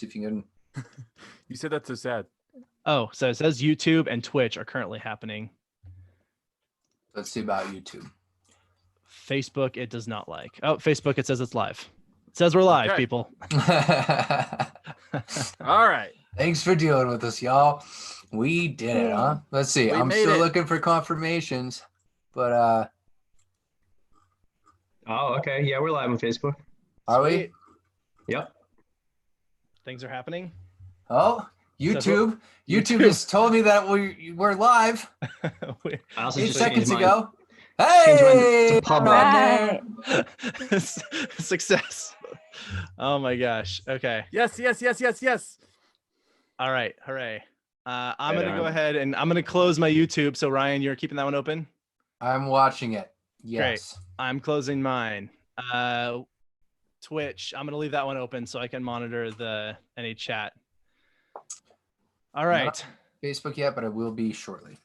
See if you can. You said that's so sad. Oh, so it says YouTube and Twitch are currently happening. Let's see about YouTube. Facebook, it does not like. Oh, Facebook, it says it's live. It says we're live, Okay. people. All right. Thanks for dealing with us, y'all. We did it, huh? Let's see. We I'm made still it. looking for confirmations, but Oh, okay. Yeah, we're live on Facebook. are we? Sweet. Yep. Things are happening. Oh, Says YouTube. what? YouTube just told me that we're live We- I also 8 just seconds changed mine. ago. Changed mine Hey, to public. back there. Right. Success. Oh my gosh. Okay. Yes. All right. Hooray. I'm Right going to go on. ahead and I'm going to close my YouTube. So Ryan, you're keeping that one open? I'm watching it. Yes. I'm closing mine. Twitch, I'm going to leave that one open so I can monitor any chat. All right. Not Facebook yet, but I will be shortly.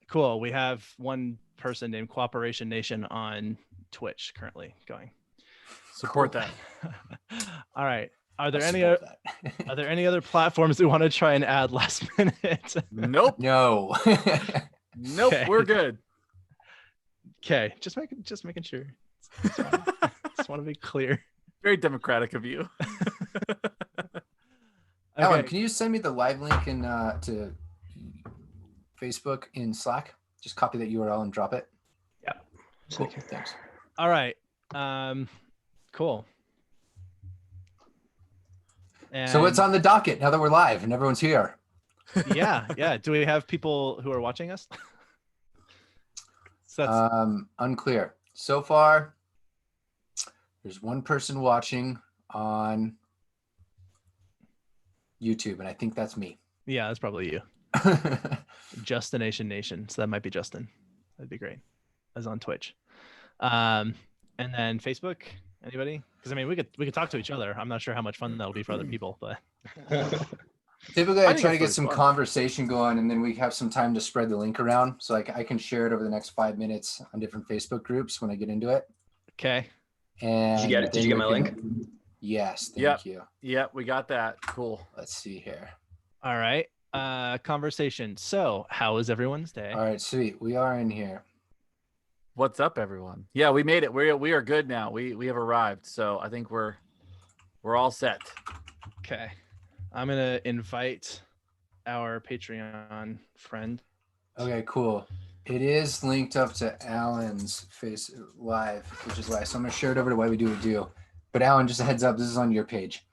Cool. We have one person named Cooperation Nation on Twitch currently going. Support that. All right. Are there I any support that. are there any other platforms we want to try and add last minute? Nope. No. Nope. Okay. We're good. Okay, just making sure. Just want to be clear. Very democratic of you. Alan, Okay. can you send me the live link in to Facebook in Slack? Just copy that URL and drop it. Cool. Thanks. All right. Cool. So what's And- on the docket now that we're live and everyone's here? Yeah. Do we have people who are watching us? So that's Unclear. So far, there's one person watching on YouTube, and I think that's me. yeah, that's probably you. Justination Nation. So that might be Justin. That'd be great. As on Twitch. And then Facebook. Anybody? Because I mean, we could talk to each other. I'm not sure how much fun that'll be for other people, but Typically, I I think try to it's get really some fun. conversation going, and then we have some time to spread the link around. So I can share it over the next 5 minutes on different Facebook groups when I get into it. okay. And Did you get it? Did you then get we my can- Yes, thank Yep. you. Yep. We got that. Cool. Let's see here. All right. Conversation. So how was everyone's day? All right, sweet. We are in here. What's up, everyone? Yeah, we made it. We are good now. We have arrived. So I think we're all set. Okay. I'm gonna invite our Patreon friend. Okay, cool. It is linked up to Alan's face live, which is why. So I'm gonna share it over to Why We Do What Do. But Alan, just a heads up, this is on your page.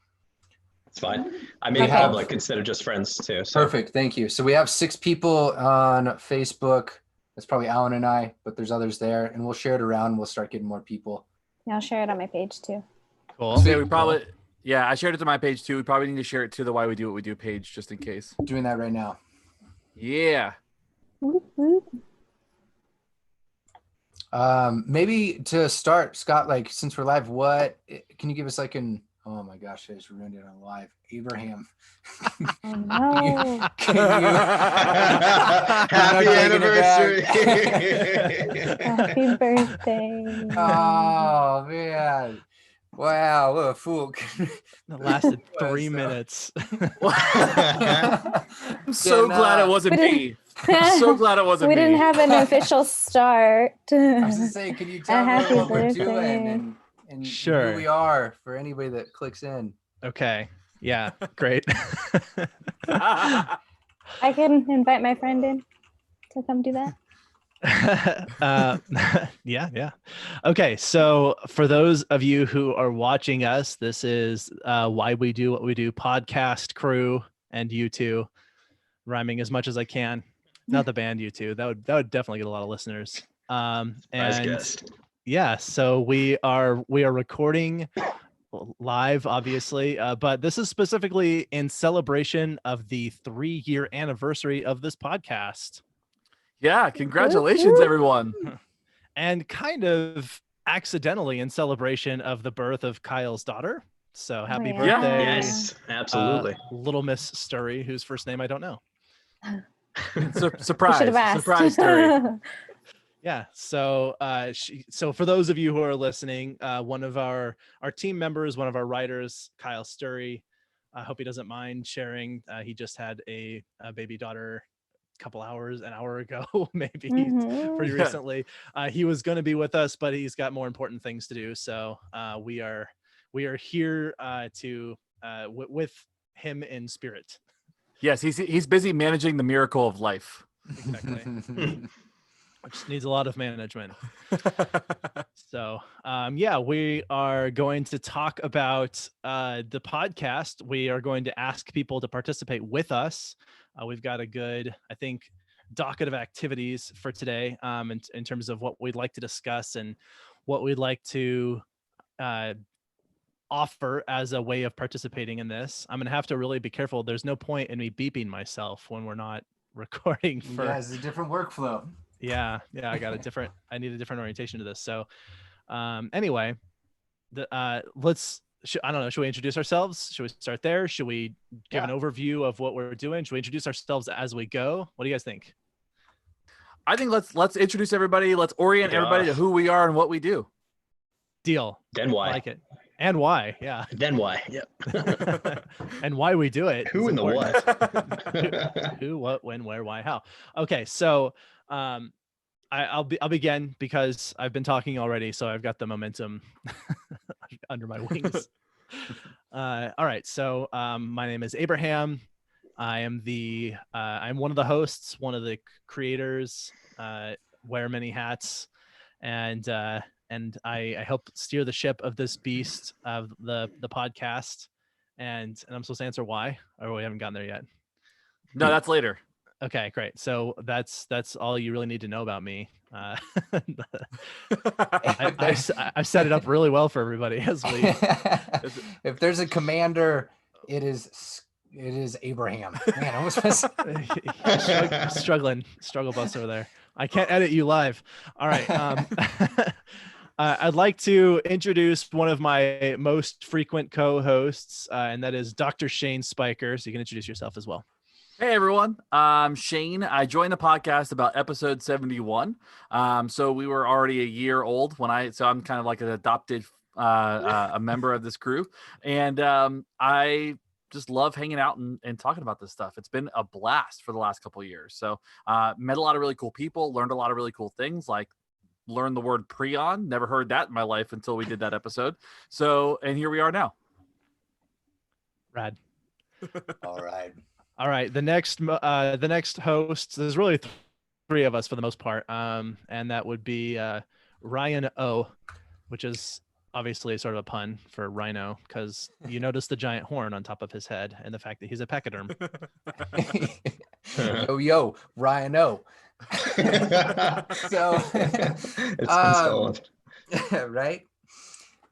It's fine. I made it Okay. public instead of just friends too. So. Perfect, thank you. So we have 6 people on Facebook. That's probably Alan and I, but there's others there, and we'll share it around. And we'll start getting more people. Yeah, I'll share it on my page too. Cool. So yeah, we probably I shared it to my page too. We probably need to share it to the Why We Do What We Do page just in case. Doing that right now. Yeah. Whoop, whoop. Maybe to start, Scott, like since we're live, what can you give us like an oh my gosh, I just ruined it on live. Abraham. Oh no. Can you Happy taking it anniversary. Happy birthday. Oh man. Wow, what a fool. That lasted Well, 3 so- minutes. I'm so glad it wasn't We me. I'm so glad it wasn't We me. didn't have an official start. I was just saying, can you tell me happy what we're birthday. doing and Sure. who we are for anybody that clicks in? Okay. Yeah. Great. I can invite my friend in to come do that. Yeah. Okay. So for those of you who are watching us, this is Why We Do What We Do podcast crew and you two, rhyming as much as I can. Not the band you two. That would definitely get a lot of listeners. Surprise And guest. yeah, so we are recording live, obviously, but this is specifically in celebration of the 3-year anniversary of this podcast, Yeah, congratulations, everyone. and kind of accidentally in celebration of the birth of Kyle's daughter. So happy yeah. birthday, Yes, absolutely. little Miss Sturry, whose first name I don't know. Surprise. You should have asked. Surprise story. Yeah. So, so for those of you who are listening, one of our team members, one of our writers, Kyle Sturry, I hope he doesn't mind sharing. He just had a baby daughter an hour ago, maybe pretty recently. He was going to be with us, but he's got more important things to do. So we are here with him in spirit. Yes, he's busy managing the miracle of life. Exactly. Which needs a lot of management. So we are going to talk about the podcast. We are going to ask people to participate with us. We've got a good, I think, docket of activities for today in terms of what we'd like to discuss and what we'd like to offer as a way of participating in this. I'm going to have to really be careful. There's no point in me beeping myself when we're not recording. Yeah, it's a different workflow. Yeah, I need a different orientation to this. So anyway, I don't know, should we introduce ourselves? Should we start there? Should we give an overview of what we're doing? Should we introduce ourselves as we go? What do you guys think? I think let's introduce everybody. Let's orient everybody to who we are and what we do. Deal. Then why? I like it. And why? Yeah. Then why? Yep. And why we do it. Who and the what? Who, what, when, where, why, how. Okay, so I'll begin because I've been talking already, so I've got the momentum under my wings. All right, so my name is Abraham. I am I'm one of the hosts, one of the creators, wear many hats, and I help steer the ship of this beast of the podcast. And I'm supposed to answer why, or we haven't gotten there yet. No, that's later. Okay, great. So that's all you really need to know about me. I've set it up really well for everybody. If there's a commander, it is Abraham. Man, I almost missed. Struggle bus over there. I can't edit you live. All right. I'd like to introduce one of my most frequent co-hosts, and that is Dr. Shane Spiker. So you can introduce yourself as well. Hey everyone, I'm Shane. I joined the podcast about episode 71. So we were already a year old so I'm kind of like an adopted a member of this crew, and I just love hanging out and talking about this stuff. It's been a blast for the last couple of years. So met a lot of really cool people, learned a lot of really cool things, like learned the word prion. Never heard that in my life until we did that episode. So, and here we are now. Rad. All right. The next host, there's really three of us for the most part. And that would be Ryan O, which is obviously sort of a pun for rhino, because you notice the giant horn on top of his head and the fact that he's a pachyderm. Yo, Ryan O. So It's been right.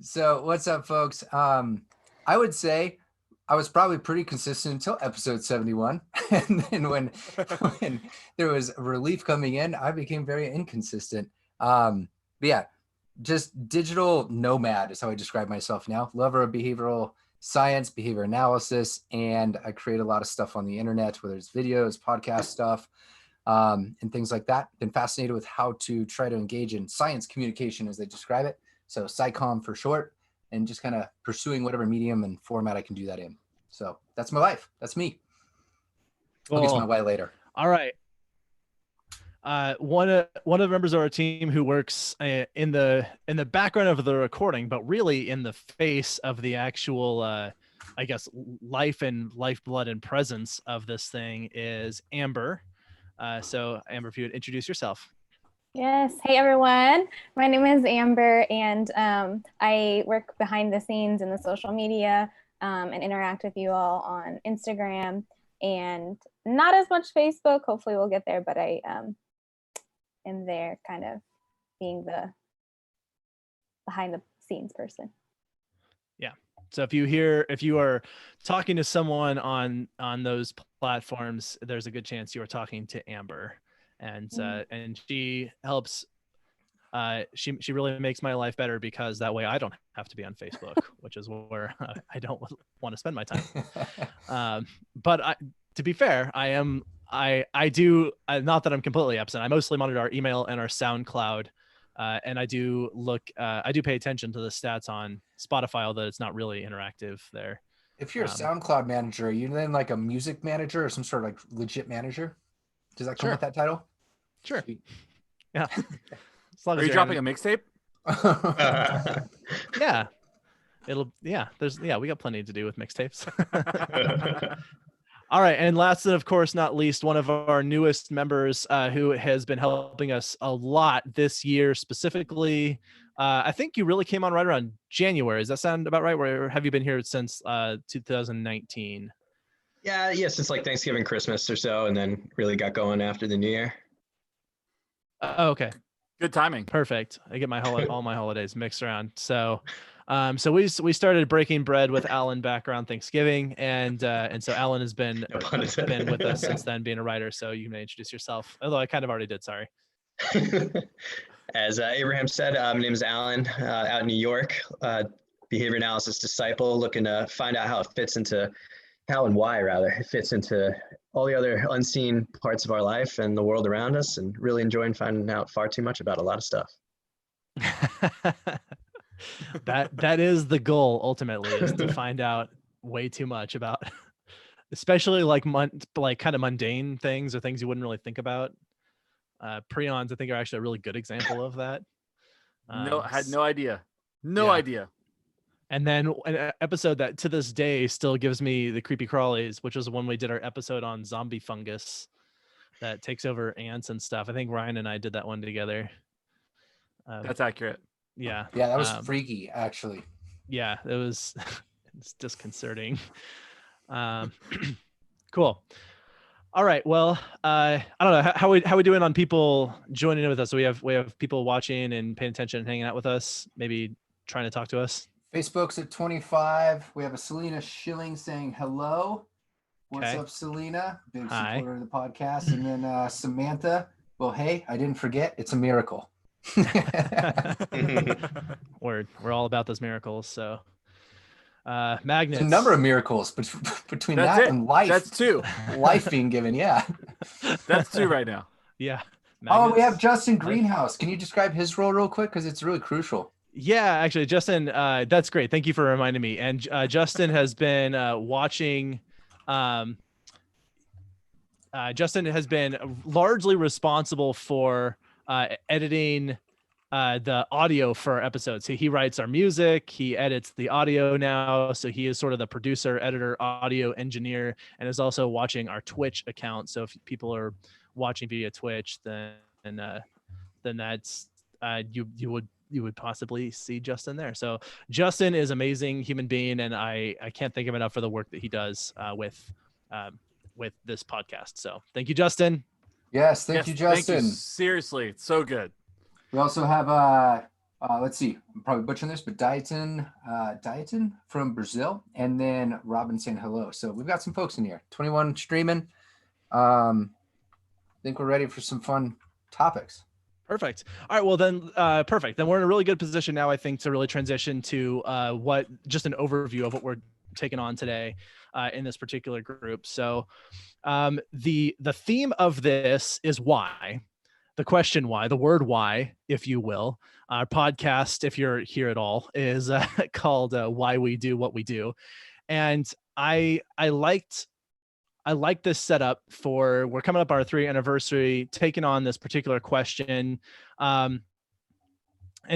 So what's up, folks? I would say I was probably pretty consistent until episode 71. And then when there was relief coming in, I became very inconsistent. But yeah, just digital nomad is how I describe myself now. Lover of behavioral science, behavior analysis, and I create a lot of stuff on the internet, whether it's videos, podcast stuff, and things like that. Been fascinated with how to try to engage in science communication, as they describe it. So SciComm for short, and just kind of pursuing whatever medium and format I can do that in. So that's my life. That's me. I'll get to my why later. All right. One of the members of our team who works in the background of the recording, but really in the face of the actual, I guess, life and lifeblood and presence of this thing is Amber. So Amber, if you would introduce yourself. Yes. Hey, everyone. My name is Amber, and I work behind the scenes in the social media and interact with you all on Instagram and not as much Facebook. Hopefully we'll get there, but I am there kind of being the behind the scenes person. Yeah. So if you are talking to someone on those platforms, there's a good chance you are talking to Amber. And she helps. She really makes my life better, because that way I don't have to be on Facebook, which is where I don't want to spend my time. But to be fair, I do not that I'm completely absent. I mostly monitor our email and our SoundCloud, and I do pay attention to the stats on Spotify, although it's not really interactive there. If you're a SoundCloud manager, are you then like a music manager or some sort of like legit manager? Does that come with that title? Sure. Sweet. Yeah. As long Are as you you're dropping a mixtape? Yeah. We got plenty to do with mixtapes. All right. And last and of course, not least, one of our newest members who has been helping us a lot this year specifically. I think you really came on right around January. Does that sound about right? Or have you been here since 2019? Yeah, since like Thanksgiving, Christmas or so, and then really got going after the new year. Okay. Good timing. Perfect. I get all my holidays mixed around. So we started breaking bread with Alan back around Thanksgiving, and so Alan has been with us since then, being a writer. So you may introduce yourself, although I kind of already did. Sorry. As Abraham said, my name is Alan, out in New York, behavior analysis disciple, looking to find out how it fits into all the other unseen parts of our life and the world around us, and really enjoying finding out far too much about a lot of stuff. that is the goal ultimately, is to find out way too much about, especially like kind of mundane things or things you wouldn't really think about. Prions, I think, are actually a really good example of that. Had no idea. No idea. And then an episode that to this day still gives me the creepy crawlies, which was when we did our episode on zombie fungus that takes over ants and stuff. I think Ryan and I did that one together. That's accurate. Yeah. Yeah, that was freaky, actually. Yeah, it's disconcerting. Cool. All right. Well, I don't know how we doing on people joining in with us. So we have people watching and paying attention and hanging out with us, maybe trying to talk to us. Facebook's at 25. We have a Selena Schilling saying hello. What's up, Selena? Big supporter of the podcast. And then Samantha. Well, hey, I didn't forget. It's a miracle. Word. We're all about those miracles. So magnets. There's a number of miracles between that and life. That's two. Life being given. Yeah. That's two right now. Yeah. Magnets. Oh, we have Justin Greenhouse. Can you describe his role real quick? Because it's really crucial. Yeah, actually, Justin, that's great. Thank you for reminding me. And Justin has been watching. Justin has been largely responsible for editing the audio for our episodes. So he writes our music, he edits the audio now. So he is sort of the producer, editor, audio engineer, and is also watching our Twitch account. So if people are watching via Twitch, then that's you would possibly see Justin there. So Justin is amazing human being, and I can't thank him enough for the work that he does with this podcast. So thank you, Justin. Yes, thank you, Justin. Thank you. Seriously, it's so good. We also have let's see, I'm probably butchering this, but Dieton from Brazil, and then Robin saying hello. So we've got some folks in here. 21 streaming. I think we're ready for some fun topics. Perfect. All right. Well, then, perfect. Then we're in a really good position now, I think, to really transition to just an overview of what we're taking on today in this particular group. So the theme of this is why. The question why, the word why, if you will. Our podcast, if you're here at all, is called Why We Do What We Do. And I like this setup we're coming up our 3rd anniversary, taking on this particular question, and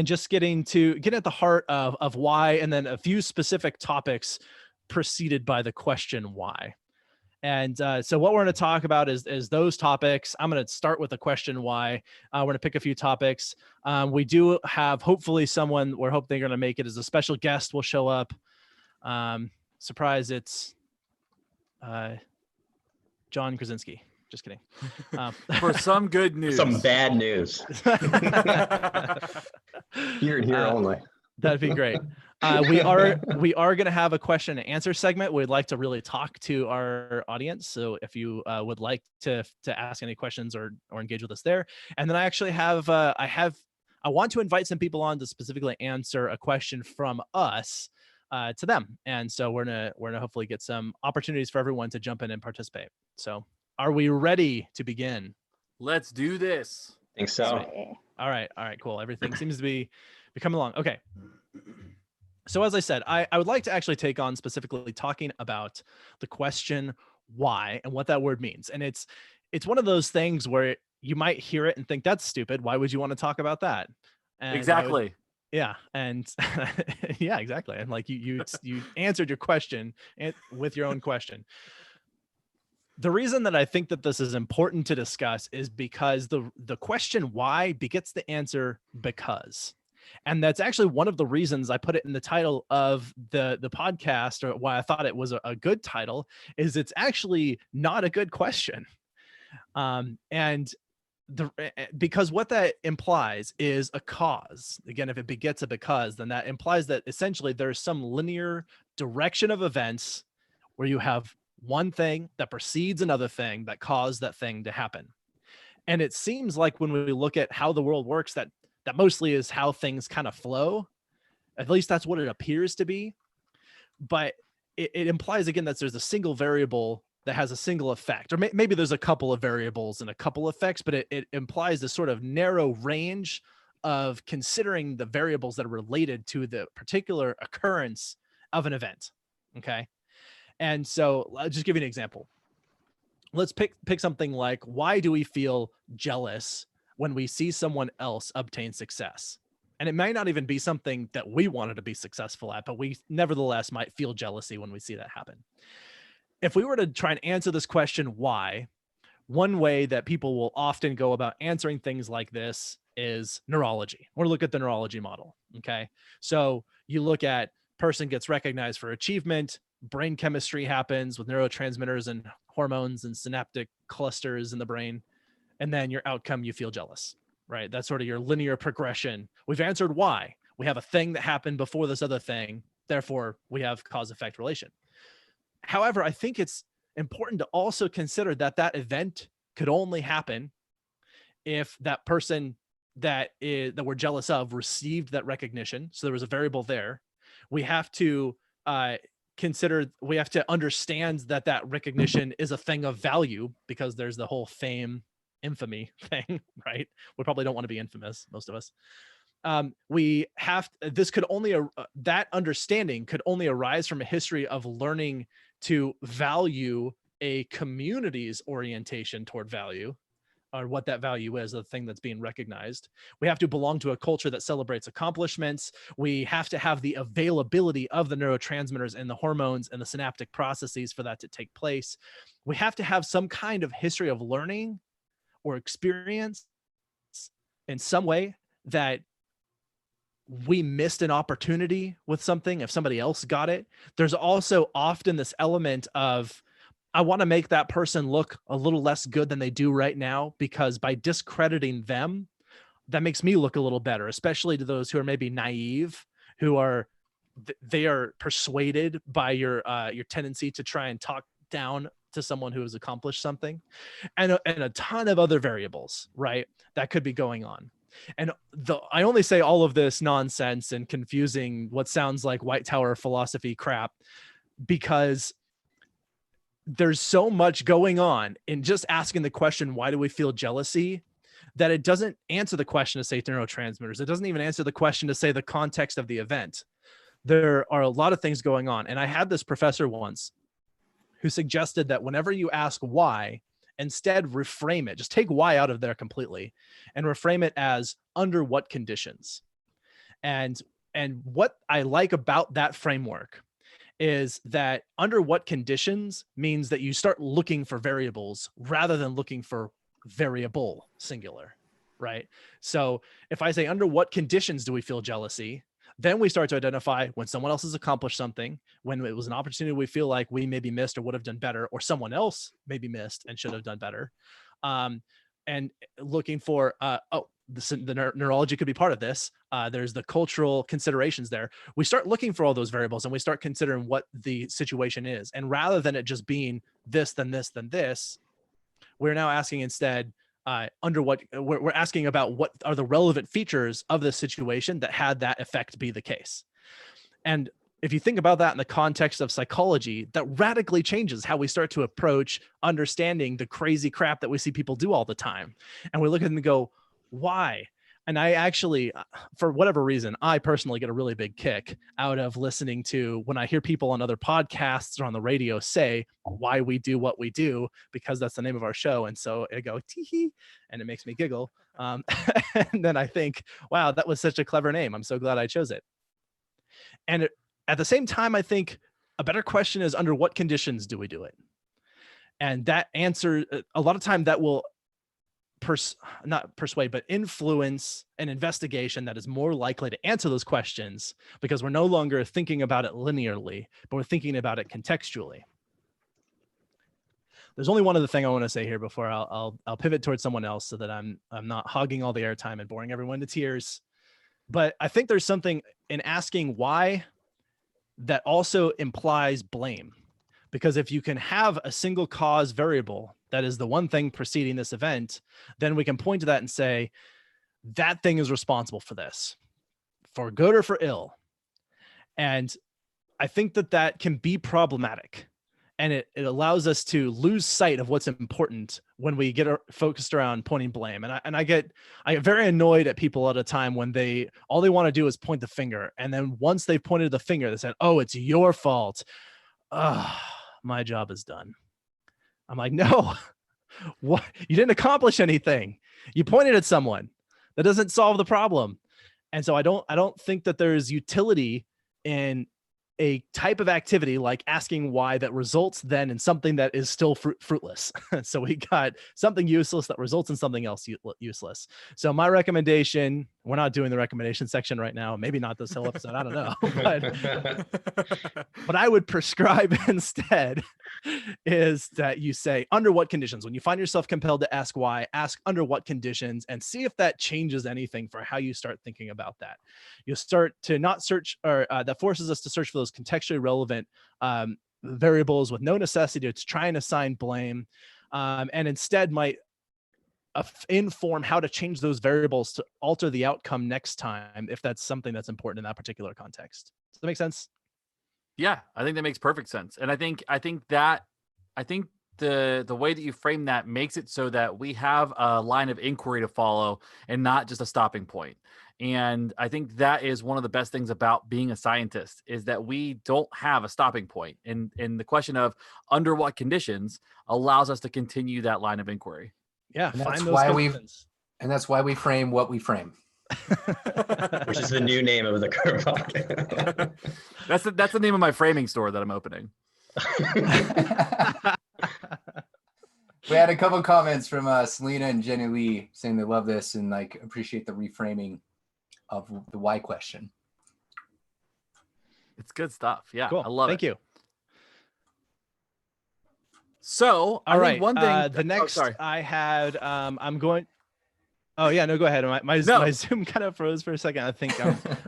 just getting at the heart of why, and then a few specific topics preceded by the question why. And so what we're going to talk about is those topics. I'm going to start with the question why. We're going to pick a few topics. We do have hopefully someone, we're hoping they're going to make it as a special guest will show up. Surprise, it's John Krasinski. Just kidding. For some good news. Some bad news. Here and here only. That'd be great. We are going to have a question and answer segment. We'd like to really talk to our audience. So if you would like to ask any questions or engage with us there. And then I actually have I want to invite some people on to specifically answer a question from us to them. And so we're gonna hopefully get some opportunities for everyone to jump in and participate. So are we ready to begin? Let's do this. I think so. All right, cool. Everything seems to be coming along. Okay. So as I said, I would like to actually take on specifically talking about the question why and what that word means. And it's one of those things where you might hear it and think that's stupid. Why would you want to talk about that? And Exactly. yeah. And yeah, exactly. And like you answered your question with your own question. The reason that I think that this is important to discuss is because the question why begets the answer because. And that's actually one of the reasons I put it in the title of the podcast, or why I thought it was a good title, is it's actually not a good question. Because what that implies is a cause. Again, if it begets a because, then that implies that essentially there's some linear direction of events where you have one thing that precedes another thing that caused that thing to happen. And it seems like when we look at how the world works, that mostly is how things kind of flow. At least that's what it appears to be. But it implies, again, that there's a single variable that has a single effect, or maybe there's a couple of variables and a couple effects, but it implies this sort of narrow range of considering the variables that are related to the particular occurrence of an event. Okay. And so I'll just give you an example. Let's pick something like, why do we feel jealous when we see someone else obtain success? And it may not even be something that we wanted to be successful at, but we nevertheless might feel jealousy when we see that happen. If we were to try and answer this question, why, one way that people will often go about answering things like this is neurology, or look at the neurology model. Okay. So you look at person gets recognized for achievement, brain chemistry happens with neurotransmitters and hormones and synaptic clusters in the brain. And then your outcome, you feel jealous, right? That's sort of your linear progression. We've answered why. We have a thing that happened before this other thing. Therefore, we have cause-effect relation. However, I think it's important to also consider that that event could only happen if that person that we're jealous of received that recognition. So there was a variable there. We have to we have to understand that that recognition is a thing of value, because there's the whole fame, infamy thing, right? We probably don't want to be infamous, most of us. That understanding could only arise from a history of learning to value a community's orientation toward value, or what that value is, the thing that's being recognized. We have to belong to a culture that celebrates accomplishments. We have to have the availability of the neurotransmitters and the hormones and the synaptic processes for that to take place. We have to have some kind of history of learning or experience in some way that we missed an opportunity with something if somebody else got it. There's also often this element of, I want to make that person look a little less good than they do right now, because by discrediting them, that makes me look a little better, especially to those who are maybe naive, who are persuaded by your tendency to try and talk down to someone who has accomplished something, and a ton of other variables, right, that could be going on. And I only say all of this nonsense and confusing what sounds like White Tower philosophy crap because there's so much going on in just asking the question, why do we feel jealousy, that it doesn't answer the question to say neurotransmitters. It doesn't even answer the question to say the context of the event. There are a lot of things going on. And I had this professor once who suggested that whenever you ask why, instead reframe it, just take why out of there completely and reframe it as under what conditions. And what I like about that framework is that under what conditions means that you start looking for variables rather than looking for variable singular, right? So if I say under what conditions do we feel jealousy, then we start to identify when someone else has accomplished something, when it was an opportunity we feel like we maybe missed or would have done better, or someone else maybe missed and should have done better. And looking for, the neurology could be part of this. There's the cultural considerations there. We start looking for all those variables and we start considering what the situation is. And rather than it just being this, then this, then this, we're now asking instead, we're asking about what are the relevant features of the situation that had that effect be the case. And if you think about that in the context of psychology, that radically changes how we start to approach understanding the crazy crap that we see people do all the time. And we look at them and go, why? And I actually, for whatever reason, I personally get a really big kick out of listening to when I hear people on other podcasts or on the radio say why we do what we do, because that's the name of our show. And so I go, tee-hee, and it makes me giggle. And then I think, wow, that was such a clever name. I'm so glad I chose it. And at the same time, I think a better question is, under what conditions do we do it? And that answer, a lot of time that will not persuade, but influence an investigation that is more likely to answer those questions, because we're no longer thinking about it linearly, but we're thinking about it contextually. There's only one other thing I want to say here before I'll pivot towards someone else, so that I'm not hogging all the airtime and boring everyone to tears. But I think there's something in asking why that also implies blame. Because if you can have a single cause variable that is the one thing preceding this event, then we can point to that and say, that thing is responsible for this, for good or for ill. And I think that can be problematic. And it allows us to lose sight of what's important when we get focused around pointing blame. And I get very annoyed at people at a time when all they want to do is point the finger. And then once they've pointed the finger, they said, oh, it's your fault. My job is done. I'm like, no, what? You didn't accomplish anything. You pointed at someone. That doesn't solve the problem. And so I don't think that there's utility in a type of activity like asking why that results then in something that is still fruitless. So we got something useless that results in something else useless. So my recommendation, we're not doing the recommendation section right now, maybe not this whole episode, I don't know, but I would prescribe instead is that you say, under what conditions? When you find yourself compelled to ask why, ask under what conditions, and see if that changes anything for how you start thinking about that. You'll start to not search, or that forces us to search for those contextually relevant variables with no necessity to try and assign blame, and instead might inform how to change those variables to alter the outcome next time, if that's something that's important in that particular context. Does that make sense? Yeah, I think that makes perfect sense. And I think the way that you frame that makes it so that we have a line of inquiry to follow and not just a stopping point. And I think that is one of the best things about being a scientist, is that we don't have a stopping point. And the question of under what conditions allows us to continue that line of inquiry. Yeah, and find those conditions. And that's why we frame what we frame. Which is the new name of the current podcast. That's the name of my framing store that I'm opening. We had a couple comments from Selena and Jenny Lee saying they love this and like appreciate the reframing of the why question. It's good stuff. Yeah, cool. I love Thank it. you. So, all right. One thing. The next I had, I'm going. Oh yeah, no, go ahead. My Zoom kind of froze for a second. I think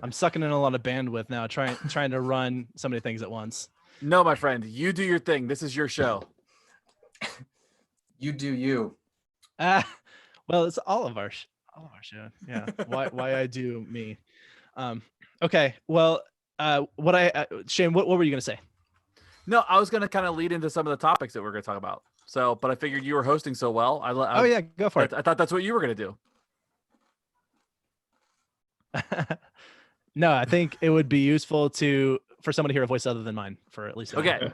I'm sucking in a lot of bandwidth now, trying to run so many things at once. No, my friend, you do your thing. This is your show. You do you. Well, it's all of our show. Yeah. Why I do me. Okay. Well, Shane, what were you gonna say? No, I was gonna kind of lead into some of the topics that we're gonna talk about. So, but I figured you were hosting so well. Oh yeah, go for it. I thought that's what you were gonna do. No, I think it would be useful for someone to hear a voice other than mine for at least. Okay.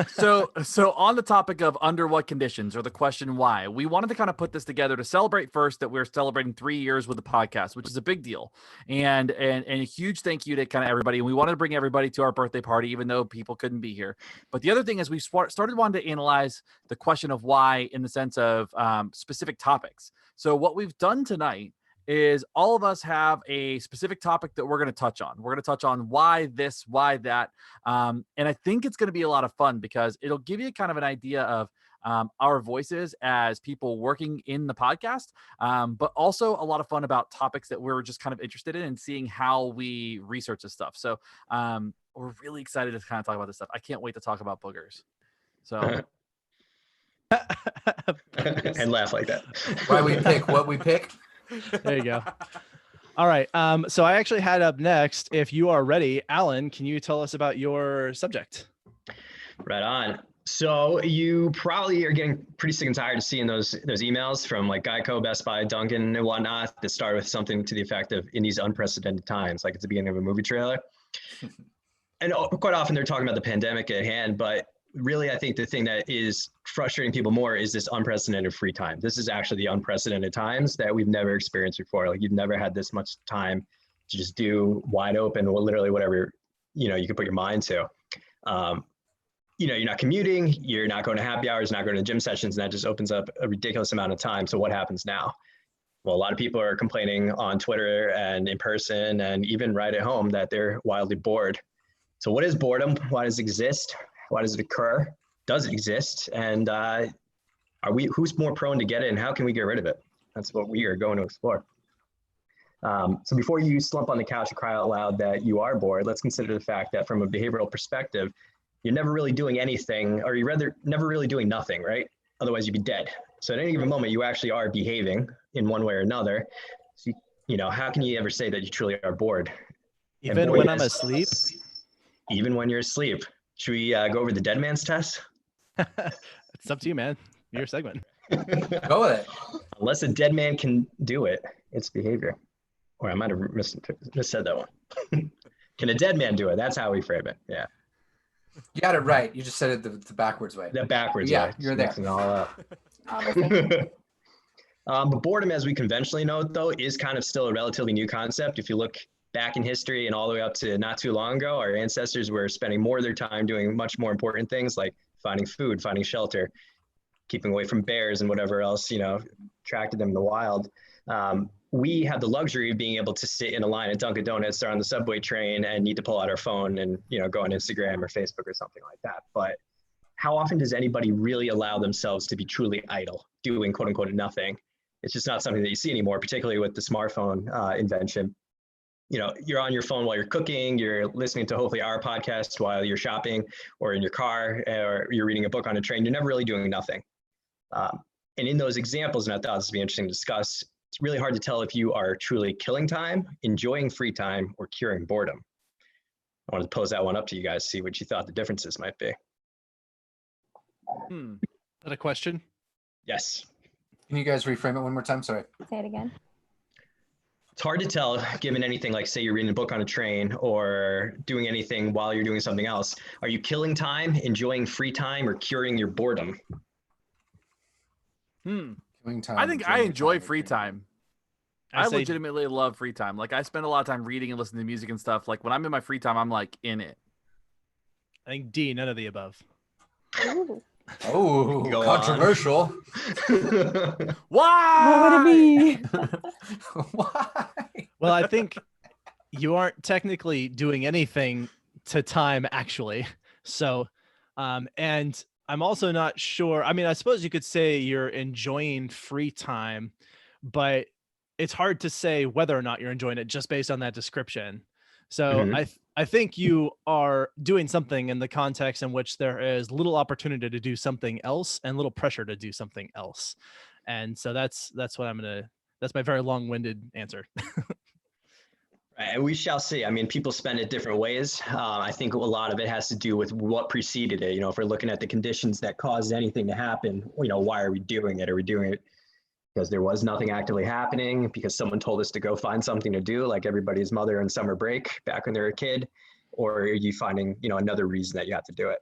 So on the topic of under what conditions, or the question why, we wanted to kind of put this together to celebrate first that we're celebrating 3 years with the podcast, which is a big deal, and a huge thank you to kind of everybody. And we wanted to bring everybody to our birthday party, even though people couldn't be here. But the other thing is we started wanting to analyze the question of why in the sense of specific topics. So what we've done tonight is all of us have a specific topic that we're going to touch on. We're going to touch on why this, why that. And I think it's going to be a lot of fun because it'll give you kind of an idea of our voices as people working in the podcast, but also a lot of fun about topics that we're just kind of interested in and seeing how we research this stuff. So we're really excited to kind of talk about this stuff. I can't wait to talk about boogers. So. And laugh like that. Why we pick what we pick. There you go. All right. So I actually had up next, if you are ready, Alan, can you tell us about your subject? Right on. So you probably are getting pretty sick and tired of seeing those emails from like Geico, Best Buy, Dunkin' and whatnot that start with something to the effect of "in these unprecedented times," like at the beginning of a movie trailer. And quite often they're talking about the pandemic at hand, but really I think the thing that is frustrating people more is this unprecedented free time. This is actually the unprecedented times that we've never experienced before. Like you've never had this much time to just do wide open, literally whatever, you can put your mind to. You're not commuting, you're not going to happy hours, not going to gym sessions, and that just opens up a ridiculous amount of time. So what happens now? Well, a lot of people are complaining on Twitter and in person and even right at home that they're wildly bored. So what is boredom? Why does it exist? Why does it occur? Does it exist? And who's more prone to get it, and how can we get rid of it? That's what we are going to explore. So before you slump on the couch and cry out loud that you are bored, let's consider the fact that from a behavioral perspective, you're never really doing anything, or you're rather never really doing nothing, right? Otherwise you'd be dead. So at any given moment, you actually are behaving in one way or another. So, how can you ever say that you truly are bored? Even when I'm asleep? Even when you're asleep. Should we go over the dead man's test? It's up to you, man. Your segment. Go with it. Unless a dead man can do it, it's behavior. Or I might have missaid that one. Can a dead man do it? That's how we frame it. Yeah. You got it right. You just said it the backwards way. The backwards Yeah, way. you're there. Mixing it all up. But boredom, as we conventionally know it, though, is kind of still a relatively new concept. If you look back in history and all the way up to not too long ago, our ancestors were spending more of their time doing much more important things like finding food, finding shelter, keeping away from bears and whatever else, attracted them in the wild. We have the luxury of being able to sit in a line at Dunkin' Donuts or on the subway train and need to pull out our phone and, go on Instagram or Facebook or something like that. But how often does anybody really allow themselves to be truly idle, doing quote unquote nothing? It's just not something that you see anymore, particularly with the smartphone invention. You're on your phone while you're cooking, you're listening to hopefully our podcast while you're shopping or in your car, or you're reading a book on a train. You're never really doing nothing. And in those examples, and I thought this would be interesting to discuss, it's really hard to tell if you are truly killing time, enjoying free time, or curing boredom. I wanted to pose that one up to you guys, see what you thought the differences might be. Is that a question? Yes. Can you guys reframe it one more time? Sorry. Say it again. It's hard to tell, given anything like, say, you're reading a book on a train or doing anything while you're doing something else. Are you killing time, enjoying free time, or curing your boredom? I think I enjoy free time. I legitimately love free time. Like I spend a lot of time reading and listening to music and stuff. Like when I'm in my free time, I'm like in it. I think D, none of the above. Ooh. Oh, Go controversial. Why? What would it be? Why? Well, I think you aren't technically doing anything to time actually. So, and I'm also not sure. I mean, I suppose you could say you're enjoying free time, but it's hard to say whether or not you're enjoying it just based on that description. So I think you are doing something in the context in which there is little opportunity to do something else and little pressure to do something else. And so that's what that's my very long-winded answer. And we shall see. I mean, people spend it different ways. I think a lot of it has to do with what preceded it. If we're looking at the conditions that caused anything to happen, why are we doing it? Are we doing it because there was nothing actively happening, because someone told us to go find something to do, like everybody's mother on summer break back when they were a kid? Or are you finding, another reason that you have to do it?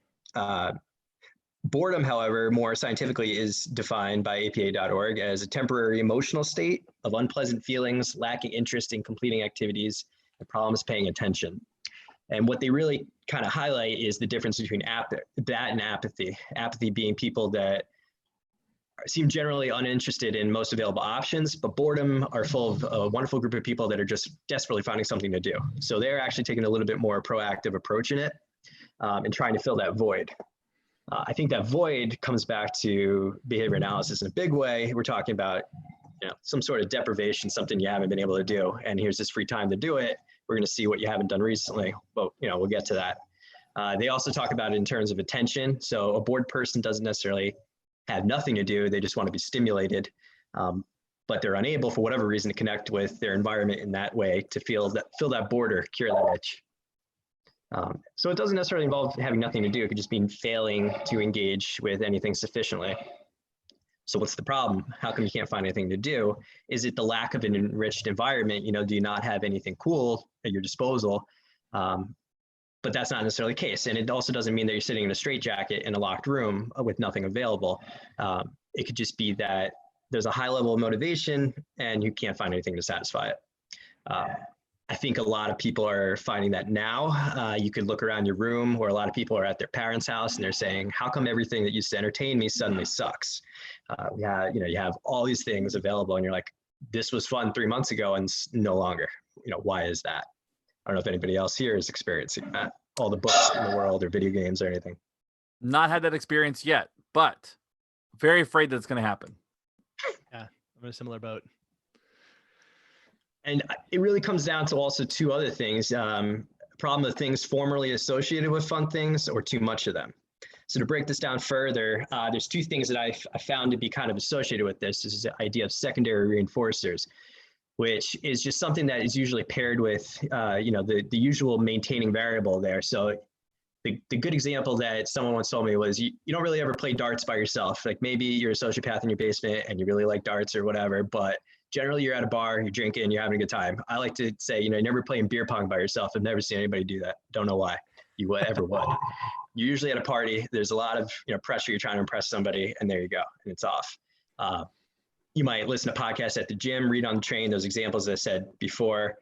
Boredom, however, more scientifically is defined by APA.org as a temporary emotional state of unpleasant feelings, lacking interest in completing activities, and problems paying attention. And what they really kind of highlight is the difference between that and apathy. Apathy being people that seem generally uninterested in most available options, but boredom are full of a wonderful group of people that are just desperately finding something to do. So they're actually taking a little bit more proactive approach in it and trying to fill that void. I think that void comes back to behavior analysis in a big way. We're talking about some sort of deprivation, something you haven't been able to do, and here's this free time to do it. We're going to see what you haven't done recently, but we'll get to that. They also talk about it in terms of attention. So a bored person doesn't necessarily have nothing to do. They just want to be stimulated, but they're unable for whatever reason to connect with their environment in that way to fill that border, cure that itch. So it doesn't necessarily involve having nothing to do. It could just mean failing to engage with anything sufficiently. So what's the problem? How come you can't find anything to do? Is it the lack of an enriched environment? Do you not have anything cool at your disposal? But that's not necessarily the case. And it also doesn't mean that you're sitting in a straitjacket in a locked room with nothing available. It could just be that there's a high level of motivation and you can't find anything to satisfy it. I think a lot of people are finding that now. You could look around your room where a lot of people are at their parents' house and they're saying, how come everything that used to entertain me suddenly sucks? You have all these things available and you're like, this was fun 3 months ago and no longer. Why is that? I don't know if anybody else here is experiencing that, all the books in the world or video games or anything. Not had that experience yet, but very afraid that it's going to happen. Yeah, I'm in a similar boat. And it really comes down to also two other things. Problem of things formerly associated with fun things or too much of them. So to break this down further, there's two things that I found to be kind of associated with this. This is the idea of secondary reinforcers, which is just something that is usually paired with, the usual maintaining variable there. So the good example that someone once told me was you don't really ever play darts by yourself. Like maybe you're a sociopath in your basement and you really like darts or whatever, but generally you're at a bar, you're drinking, you're having a good time. I like to say, you're never playing beer pong by yourself. I've never seen anybody do that. Don't know why you ever would. You're usually at a party. There's a lot of pressure. You're trying to impress somebody and there you go. And it's off. You might listen to podcasts at the gym, read on the train, those examples that I said before.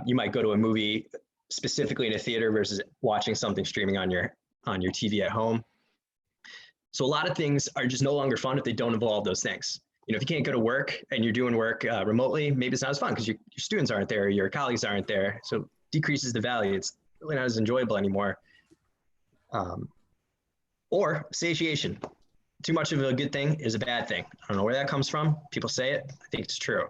You might go to a movie specifically in a theater versus watching something streaming on your TV at home. So a lot of things are just no longer fun if they don't involve those things. If you can't go to work and you're doing work remotely, maybe it's not as fun because your students aren't there, your colleagues aren't there. So decreases the value. It's really not as enjoyable anymore. Or satiation. Too much of a good thing is a bad thing. I don't know where that comes from. People say it. I think it's true.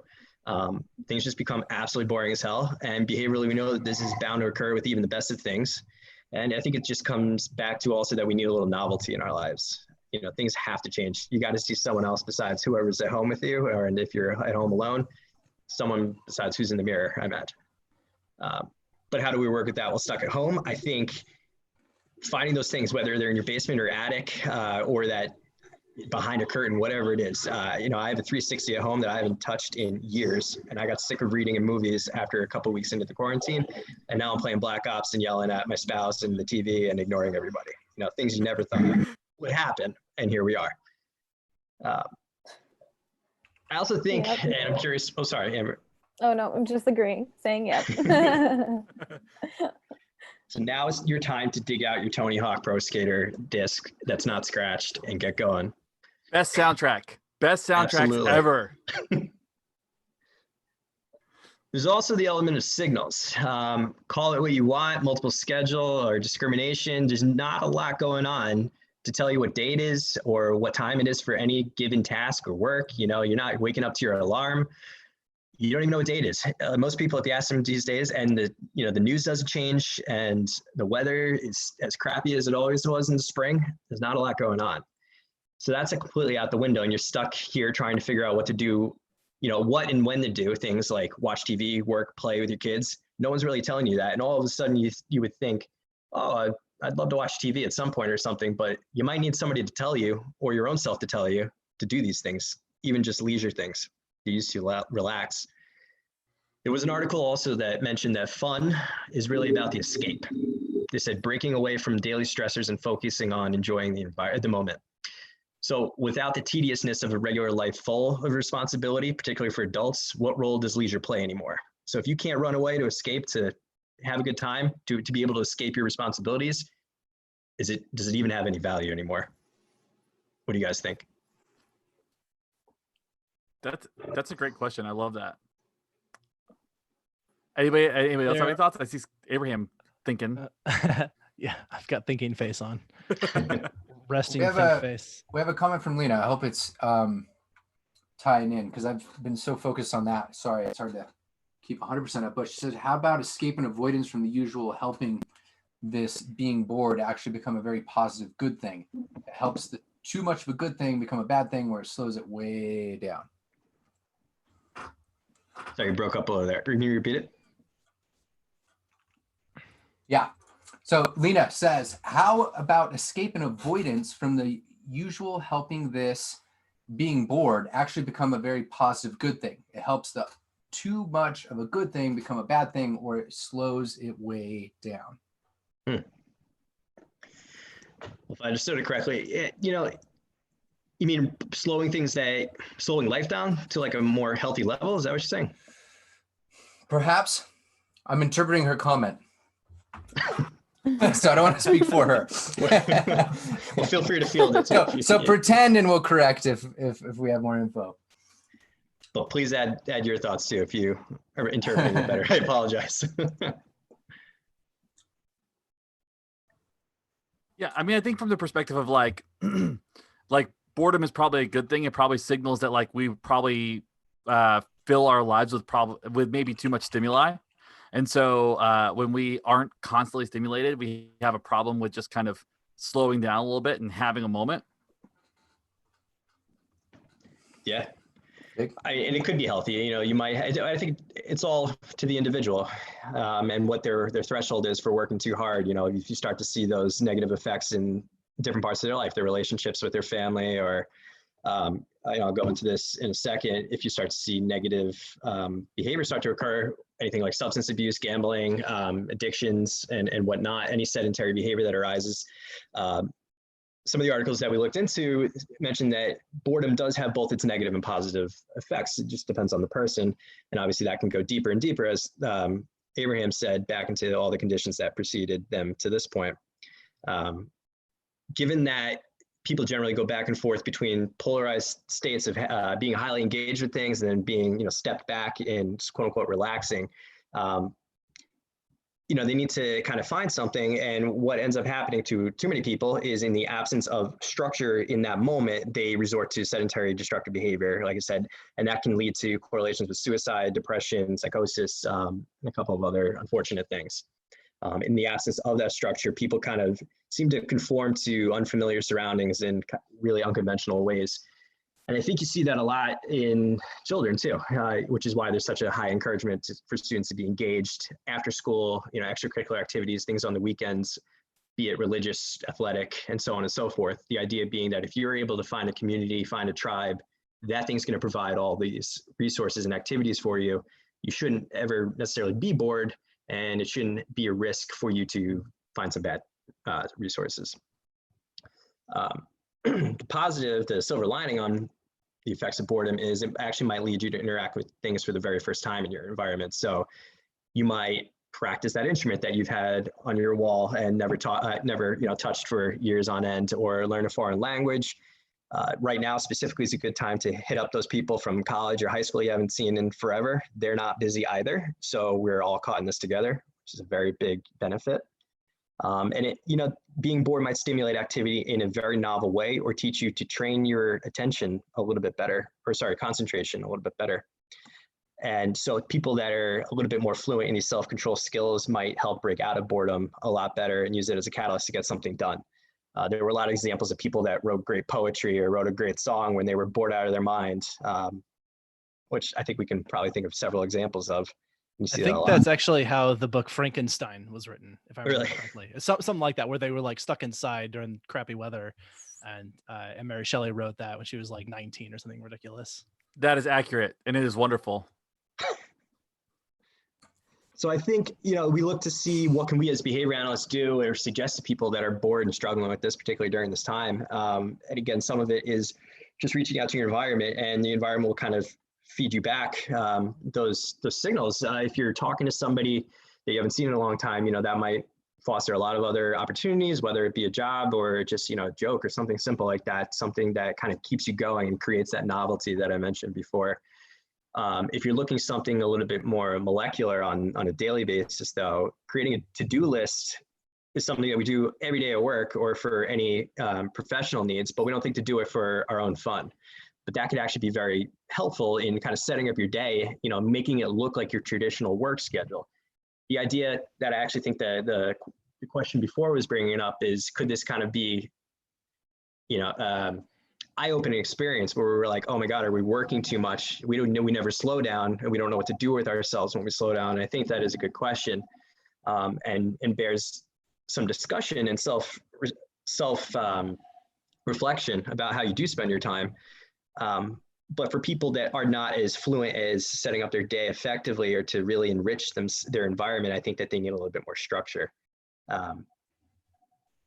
Things just become absolutely boring as hell. And behaviorally, we know that this is bound to occur with even the best of things. And I think it just comes back to also that we need a little novelty in our lives. Things have to change. You got to see someone else besides whoever's at home with you, and if you're at home alone, someone besides who's in the mirror, I imagine. But how do we work with that while stuck at home? I think finding those things, whether they're in your basement or attic, or that behind a curtain, whatever it is. I have a 360 at home that I haven't touched in years, and I got sick of reading and movies after a couple of weeks into the quarantine, and now I'm playing Black Ops and yelling at my spouse and the TV and ignoring everybody. Things you never thought would happen, and here we are. I also think, and I'm curious. Oh, sorry, Amber. Oh no, I'm just agreeing, saying yep. So now is your time to dig out your Tony Hawk Pro Skater disc that's not scratched and get going. Best soundtrack Absolutely. ever. There's also the element of signals. Call it what you want, multiple schedule or discrimination. There's not a lot going on to tell you what day it is or what time it is for any given task or work. You're not waking up to your alarm. You don't even know what day it is. Most people, if you ask them these days, and the news doesn't change, and the weather is as crappy as it always was in the spring, there's not a lot going on. So that's completely out the window, and you're stuck here trying to figure out what to do, what and when to do things like watch TV, work, play with your kids. No one's really telling you that, and all of a sudden you would think, oh, I'd love to watch TV at some point or something, but you might need somebody to tell you, or your own self to tell you to do these things, even just leisure things. You used to relax. There was an article also that mentioned that fun is really about the escape. They said breaking away from daily stressors and focusing on enjoying the moment. So without the tediousness of a regular life full of responsibility, particularly for adults, what role does leisure play anymore? So if you can't run away to escape, to have a good time, to be able to escape your responsibilities, does it even have any value anymore? What do you guys think? That's a great question. I love that. Anybody else have any thoughts? I see Abraham thinking. Yeah, I've got thinking face on. Resting face. We have a comment from Lena. I hope it's tying in because I've been so focused on that. Sorry, it's hard to keep 100% up. But she said, how about escape and avoidance from the usual helping this being bored actually become a very positive good thing? It helps too much of a good thing become a bad thing where it slows it way down. Sorry, you broke up over there. Can you repeat it? Yeah. So Lena says, how about escape and avoidance from the usual helping this being bored actually become a very positive good thing? It helps the too much of a good thing become a bad thing, or it slows it way down. Well, if I understood it correctly, you mean slowing life down to like a more healthy level? Is that what you're saying? Perhaps. I'm interpreting her comment. So I don't want to speak for her. Well, feel free to field it. So pretend and we'll correct if we have more info. But please add your thoughts too if you are interpreting it better. I apologize. Yeah, I mean, I think from the perspective of like boredom is probably a good thing. It probably signals that like we probably fill our lives with maybe too much stimuli. And so when we aren't constantly stimulated, we have a problem with just kind of slowing down a little bit and having a moment. Yeah. And it could be healthy. You might, I think it's all to the individual and what their threshold is for working too hard. If you start to see those negative effects in different parts of their life, their relationships with their family, or I'll go into this in a second. If you start to see negative behavior start to occur, anything like substance abuse, gambling, addictions, and whatnot, any sedentary behavior that arises. Some of the articles that we looked into mentioned that boredom does have both its negative and positive effects. It just depends on the person. And obviously that can go deeper and deeper, as Abraham said, back into all the conditions that preceded them to this point. Given that people generally go back and forth between polarized states of being highly engaged with things and then being, stepped back and quote unquote relaxing, they need to kind of find something. And what ends up happening to too many people is, in the absence of structure in that moment, they resort to sedentary destructive behavior, like I said, and that can lead to correlations with suicide, depression, psychosis, and a couple of other unfortunate things. In the absence of that structure, people kind of seem to conform to unfamiliar surroundings in really unconventional ways. And I think you see that a lot in children too, which is why there's such a high encouragement for students to be engaged after school, extracurricular activities, things on the weekends, be it religious, athletic, and so on and so forth. The idea being that if you're able to find a community, find a tribe, that thing's going to provide all these resources and activities for you. You shouldn't ever necessarily be bored, and it shouldn't be a risk for you to find some bad resources. The positive, the silver lining on the effects of boredom is it actually might lead you to interact with things for the very first time in your environment. So you might practice that instrument that you've had on your wall and never touched for years on end, or learn a foreign language. Right now specifically is a good time to hit up those people from college or high school you haven't seen in forever. They're not busy either, so we're all caught in this together, which is a very big benefit. And being bored might stimulate activity in a very novel way, or teach you to train your attention a little bit better, concentration a little bit better. And so people that are a little bit more fluent in these self-control skills might help break out of boredom a lot better and use it as a catalyst to get something done. There were a lot of examples of people that wrote great poetry or wrote a great song when they were bored out of their mind, which I think we can probably think of several examples of. I think that's actually how the book Frankenstein was written, if I remember correctly. It's something like that, where they were like stuck inside during crappy weather, and Mary Shelley wrote that when she was like 19 or something ridiculous. That is accurate, and it is wonderful. So I think, we look to see what can we as behavior analysts do or suggest to people that are bored and struggling with this, particularly during this time. And again, some of it is just reaching out to your environment, and the environment will kind of feed you back those signals. If you're talking to somebody that you haven't seen in a long time, that might foster a lot of other opportunities, whether it be a job or just, a joke or something simple like that, something that kind of keeps you going and creates that novelty that I mentioned before. If you're looking something a little bit more molecular on a daily basis, though, creating a to-do list is something that we do every day at work or for any professional needs, but we don't think to do it for our own fun. But that could actually be very helpful in kind of setting up your day, making it look like your traditional work schedule. The idea that I actually think that the question before was bringing up is, could this kind of be, eye-opening experience where we're like, oh my God, are we working too much? We never slow down, and we don't know what to do with ourselves when we slow down. And I think that is a good question, and bears some discussion and self reflection about how you do spend your time. But for people that are not as fluent as setting up their day effectively or to really enrich their environment, I think that they need a little bit more structure.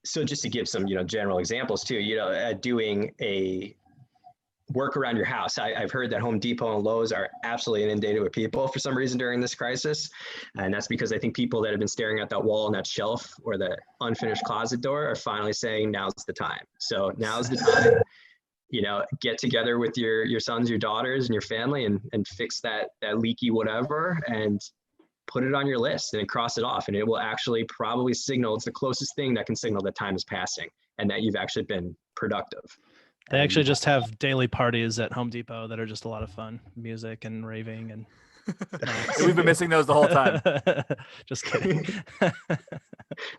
So just to give some, general examples too, doing a work around your house. I've heard that Home Depot and Lowe's are absolutely inundated with people for some reason during this crisis. And that's because I think people that have been staring at that wall and that shelf or the unfinished closet door are finally saying, now's the time. So now's the time, get together with your sons, your daughters, and your family and fix that leaky whatever and put it on your list and then cross it off. And it will actually probably signal, it's the closest thing that can signal that time is passing and that you've actually been productive. They actually just have daily parties at Home Depot that are just a lot of fun, music and raving and we've been missing those the whole time. Just kidding.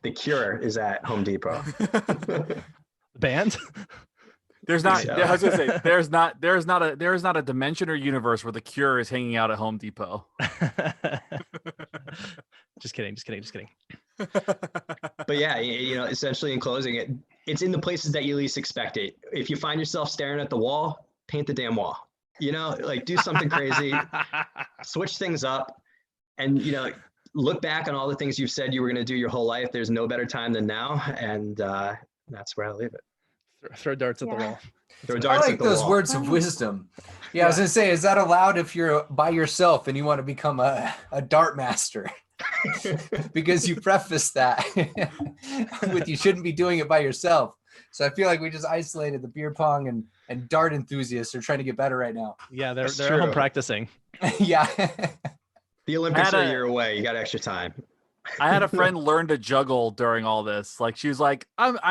The Cure is at Home Depot. Band? There's not. I was gonna say there's not a dimension or universe where the Cure is hanging out at Home Depot. Just kidding. But yeah, essentially in closing, it's in the places that you least expect it. If you find yourself staring at the wall, paint the damn wall. Do something crazy, switch things up, and look back on all the things you've said you were going to do your whole life. There's no better time than now, and that's where I leave it. Throw darts at the wall. Throw darts I like at the those wall. words of wisdom. Yeah, I was gonna say, is that allowed if you're by yourself and you want to become a dart master? Because you preface that with you shouldn't be doing it by yourself. So I feel like we just isolated the beer pong and dart enthusiasts are trying to get better right now. Yeah, they're true. home practicing. Yeah. The Olympics are a year away. You got extra time. I had a friend learn to juggle during all this. Like she was like,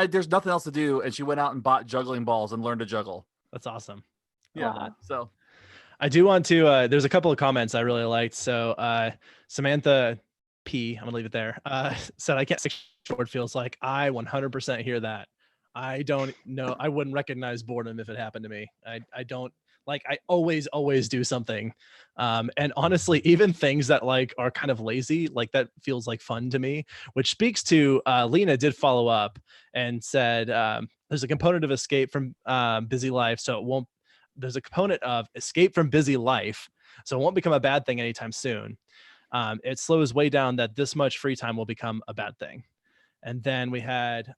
there's nothing else to do. And she went out and bought juggling balls and learned to juggle. That's awesome. Yeah. So I do want to, there's a couple of comments I really liked. So Samantha P, I'm gonna leave it there, said, I can't say what it feels like. I 100% hear that. I don't know. I wouldn't recognize boredom if it happened to me. I don't. Like I always do something. And honestly, even things that like are kind of lazy, like that feels like fun to me, which speaks to Lena did follow up and said, there's a component of escape from busy life. So there's a component of escape from busy life. So it won't become a bad thing anytime soon. It slows way down that this much free time will become a bad thing. And then we had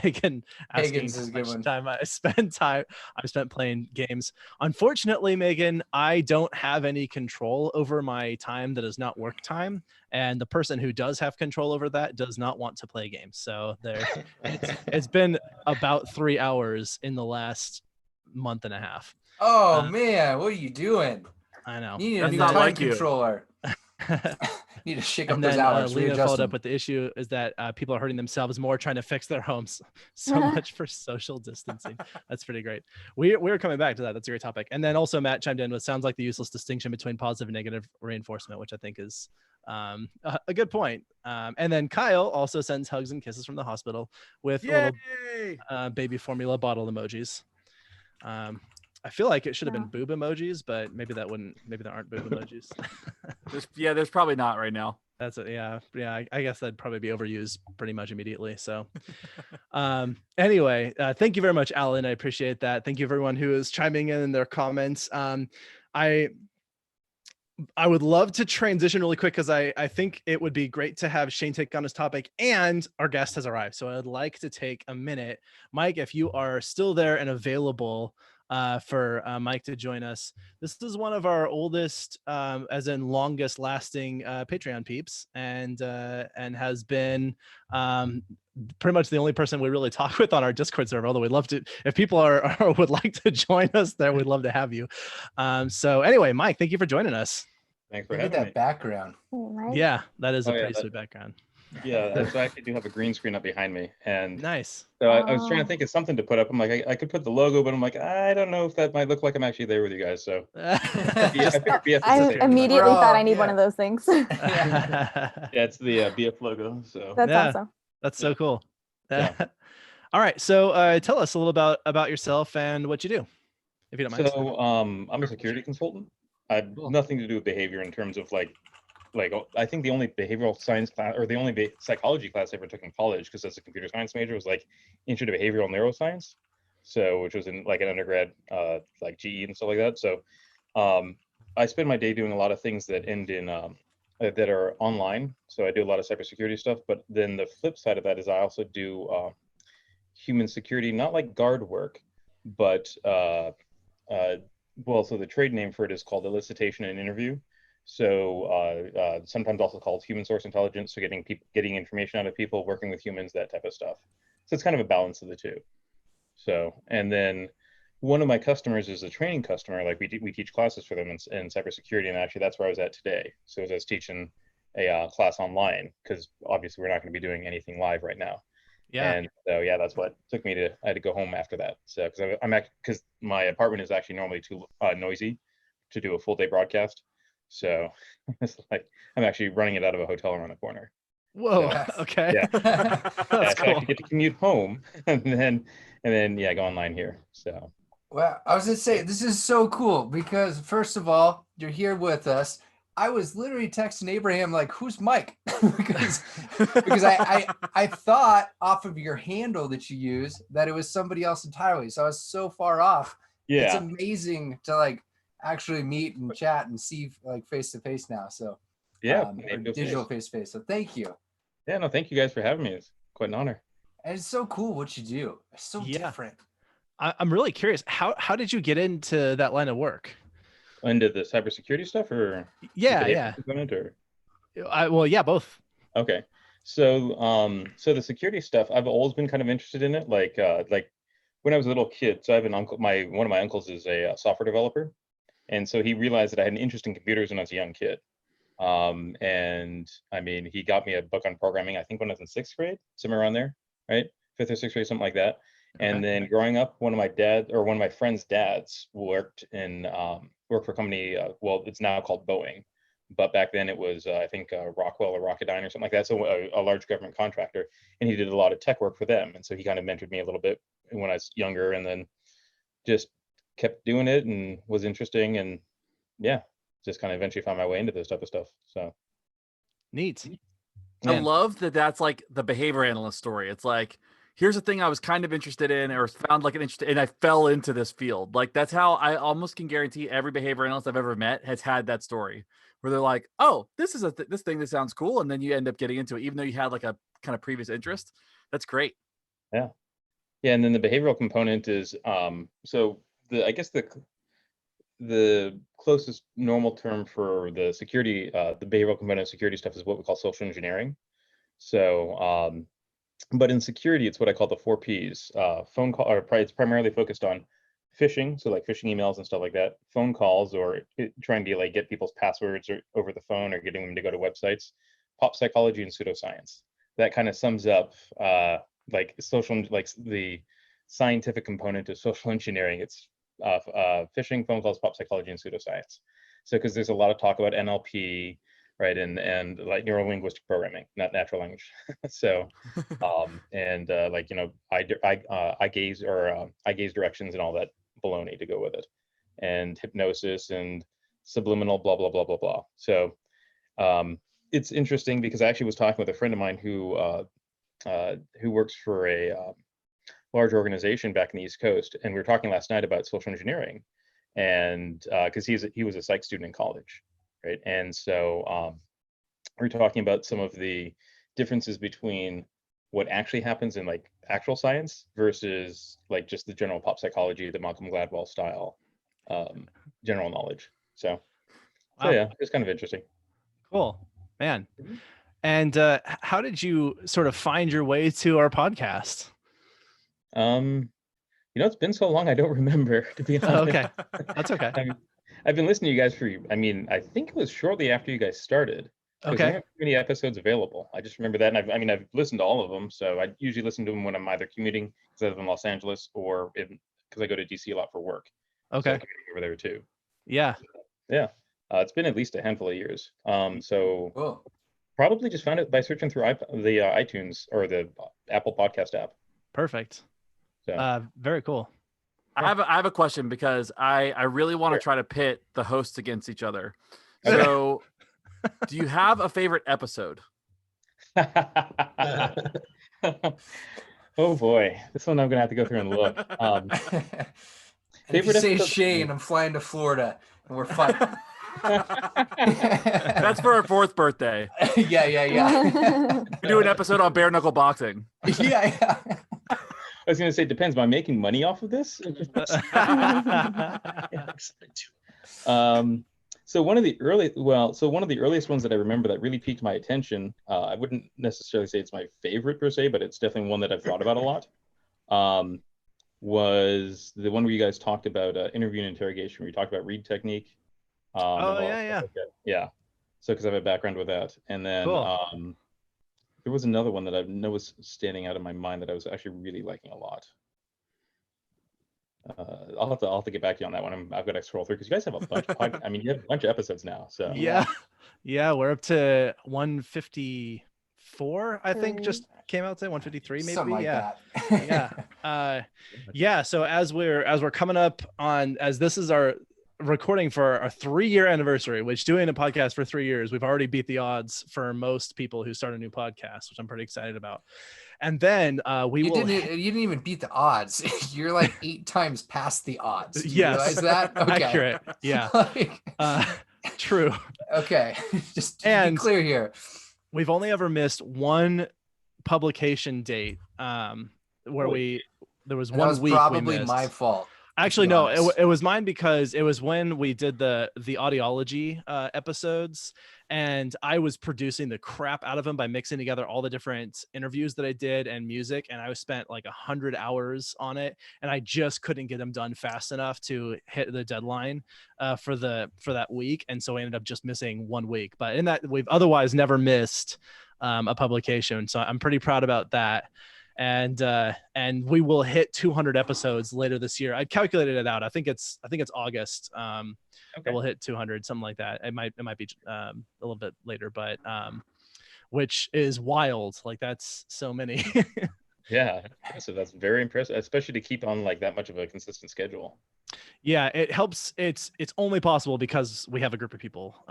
Megan asking how much time I spent playing games. Unfortunately, Megan, I don't have any control over my time that is not work time, and the person who does have control over that does not want to play games. So it's been about 3 hours in the last month and a half. Oh man, what are you doing? I know. You need a new time controller. Need to shake up those hours. Lena followed up with the issue is that people are hurting themselves more trying to fix their homes. So much for social distancing. That's pretty great. We're coming back to that. That's a great topic. And then also Matt chimed in with sounds like the useless distinction between positive and negative reinforcement, which I think is a good point. And then Kyle also sends hugs and kisses from the hospital with little baby formula bottle emojis. I feel like it should have been boob emojis, but maybe there aren't boob emojis. there's probably not right now. That's it. Yeah. I guess that'd probably be overused pretty much immediately. So, anyway, thank you very much, Alan. I appreciate that. Thank you everyone who is chiming in their comments. I would love to transition really quick because I think it would be great to have Shane take on his topic, and our guest has arrived. So I'd like to take a minute, Mike, if you are still there and available. For Mike to join us. This is one of our oldest, as in longest lasting Patreon peeps, and has been pretty much the only person we really talk with on our Discord server. Although we'd love to, if people would like to join us there, we'd love to have you. So anyway, Mike, thank you for joining us. Thanks for having me. Background. Yeah, that is a pretty sweet background. Yeah, so I actually do have a green screen up behind me, and nice. So I was trying to think of something to put up. I'm like, I could put the logo, but I'm like, I don't know if that might look like I'm actually there with you guys. So I immediately thought I need one of those things. Yeah, it's the BF logo. So that's awesome. That's so cool. All right, so tell us a little about yourself and what you do, if you don't mind. So I'm a security consultant. I have nothing to do with behavior in terms of like like I think the only behavioral science class or the only psychology class I ever took in college, because as a computer science major, was like Intro to Behavioral Neuroscience, so which was in like an undergrad like GE and stuff like that. So I spend my day doing a lot of things that end in that are online. So I do a lot of cybersecurity stuff, but then the flip side of that is I also do human security, not like guard work, but well, so the trade name for it is called elicitation and interview. So sometimes also called human source intelligence. So getting information out of people, working with humans, that type of stuff. So it's kind of a balance of the two. So, and then one of my customers is a training customer. Like we teach classes for them in cybersecurity, and actually that's where I was at today. So I was teaching a class online, because obviously we're not going to be doing anything live right now. Yeah. And so yeah, that's what took me to. I had to go home after that. So because my apartment is actually normally too noisy to do a full day broadcast. So it's like I'm actually running it out of a hotel around the corner. Whoa. So, Okay. yeah. That's So I cool. actually get to commute home and then yeah, go online here. So Well, I was gonna say this is so cool because first of all, you're here with us. I was literally texting Abraham like, "Who's Mike?" because I thought off of your handle that you use that it was somebody else entirely. So I was so far off. It's yeah, amazing to like actually meet and chat and see like face to face now. So yeah, or digital face to face. So thank you. yeah. No, thank you guys for having me. It's quite an honor. And it's so cool what you do. It's so Yeah. different. I'm really curious. How did you get into that line of work? Into the cybersecurity stuff, or Yeah, the yeah. component, or Well, yeah, both. okay. So so the security stuff, I've always been kind of interested in it. Like when I was a little kid. So I have an uncle. One of my uncles is a software developer, and so he realized that I had an interest in computers when I was a young kid. And I mean, he got me a book on programming, I think when I was in 6th grade, somewhere around there, right? 5th or 6th grade, something like that. And then growing up, one of my friend's dads worked for a company. Well, it's now called Boeing, but back then it was, I think, Rockwell or Rocketdyne or something like that. So a large government contractor, and he did a lot of tech work for them. And so he kind of mentored me a little bit when I was younger, and then just kept doing it and was interesting. And yeah, just kind of eventually found my way into this type of stuff. So Neat. I Man. love that that's like the behavior analyst story. It's like, here's a thing I was kind of interested in or found like an interest, and I fell into this field. Like that's how I almost can guarantee every behavior analyst I've ever met has had that story where they're like, oh, this is this thing that sounds cool. And then you end up getting into it, even though you had like a kind of previous interest. That's great. yeah. Yeah. And then the behavioral component is, so I guess the closest normal term for the security, the behavioral component of security stuff is what we call social engineering. So, but in security, it's what I call the 4 Ps. Phone call, or it's primarily focused on phishing, so like phishing emails and stuff like that. Phone calls, or trying to like get people's passwords over the phone, or getting them to go to websites. Pop psychology and pseudoscience. That kind of sums up like the scientific component of social engineering. It's phishing, phone calls, pop psychology, and pseudoscience. So because there's a lot of talk about NLP, right, and like neuro-linguistic programming, not natural language. So and like, you know, eye gaze directions and all that baloney to go with it, and hypnosis and subliminal blah blah blah blah blah. So it's interesting because I actually was talking with a friend of mine who works for a large organization back in the East Coast, and we were talking last night about social engineering, and because he was a psych student in college, right? And so we're talking about some of the differences between what actually happens in like actual science versus like just the general pop psychology, the Malcolm Gladwell style general knowledge. So Wow. yeah, it's kind of interesting. Cool, man. And how did you sort of find your way to our podcast? You know, it's been so long I don't remember, to be honest. Oh, okay, that's okay. I've been listening to you guys I think it was shortly after you guys started. Okay. There aren't many episodes available. I just remember that, and I've listened to all of them. So I usually listen to them when I'm either commuting because I live in Los Angeles, or because I go to DC a lot for work. Okay. So I'm commuting over there too. Yeah. Yeah. It's been at least a handful of years. So Cool. probably just found it by searching through the iTunes or the Apple Podcast app. Perfect. So Very cool. I have a question because I really want to Sure. try to pit the hosts against each other. Okay. So Do you have a favorite episode? Oh boy, this one I'm gonna have to go through and look. And if you Favorite say episode- Shane, I'm flying to Florida and we're fighting. That's for our 4th birthday. Yeah. We do an episode on bare knuckle boxing. Yeah. I was gonna say depends. Am I making money off of this? So one of the earliest ones that I remember that really piqued my attention, I wouldn't necessarily say it's my favorite per se, but it's definitely one that I've thought about a lot, was the one where you guys talked about interview and interrogation, where you talked about read technique. Yeah. So because I have a background with that. And then Cool. there was another one that I know was standing out in my mind that I was actually really liking a lot. I'll have to get back to you on that one. I've got to scroll through because you guys have a bunch of you have a bunch of episodes now. So Yeah, we're up to 154. I think just came out today. 153 maybe. Something like yeah. that. Yeah. So as we're coming up on, as this is our recording for our 3-year anniversary, which doing a podcast for 3 years, we've already beat the odds for most people who start a new podcast, which I'm pretty excited about. And then you didn't even beat the odds. You're like 8 times past the odds. Do you yes, realize that? Okay. accurate. Yeah. True. Okay. Just to be clear here. We've only ever missed one publication date where there was one week probably we missed. my fault. Actually, no, it was mine because it was when we did the audiology episodes, and I was producing the crap out of them by mixing together all the different interviews that I did and music, and I spent like 100 hours on it, and I just couldn't get them done fast enough to hit the deadline for that week, and so I ended up just missing 1 week. But in that, we've otherwise never missed a publication, so I'm pretty proud about that. And we will hit 200 episodes later this year. I calculated it out. I think it's August. That we'll hit 200, something like that. It might be a little bit later, but which is wild. Like that's so many. Yeah, so that's very impressive, especially to keep on like that much of a consistent schedule. Yeah, it helps. It's only possible because we have a group of people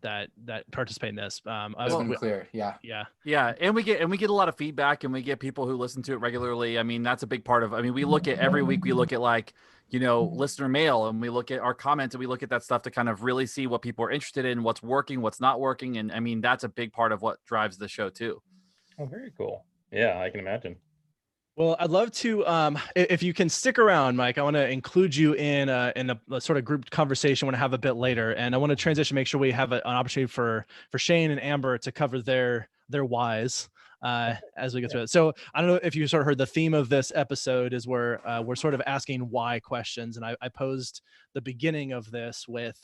that participate in this. That's been clear. Yeah. And we get a lot of feedback, and we get people who listen to it regularly. I mean, that's a big part of. I mean, we look at every week. We look at like listener mail, and we look at our comments, and we look at that stuff to kind of really see what people are interested in, what's working, what's not working, and I mean that's a big part of what drives the show too. Oh, very cool. Yeah, I can imagine. Well, I'd love to, if you can stick around, Mike, I want to include you in a sort of group conversation I want to have a bit later. And I want to transition, make sure we have an opportunity for Shane and Amber to cover their whys as we go through it. So I don't know if you sort of heard the theme of this episode is we're sort of asking why questions. And I posed the beginning of this with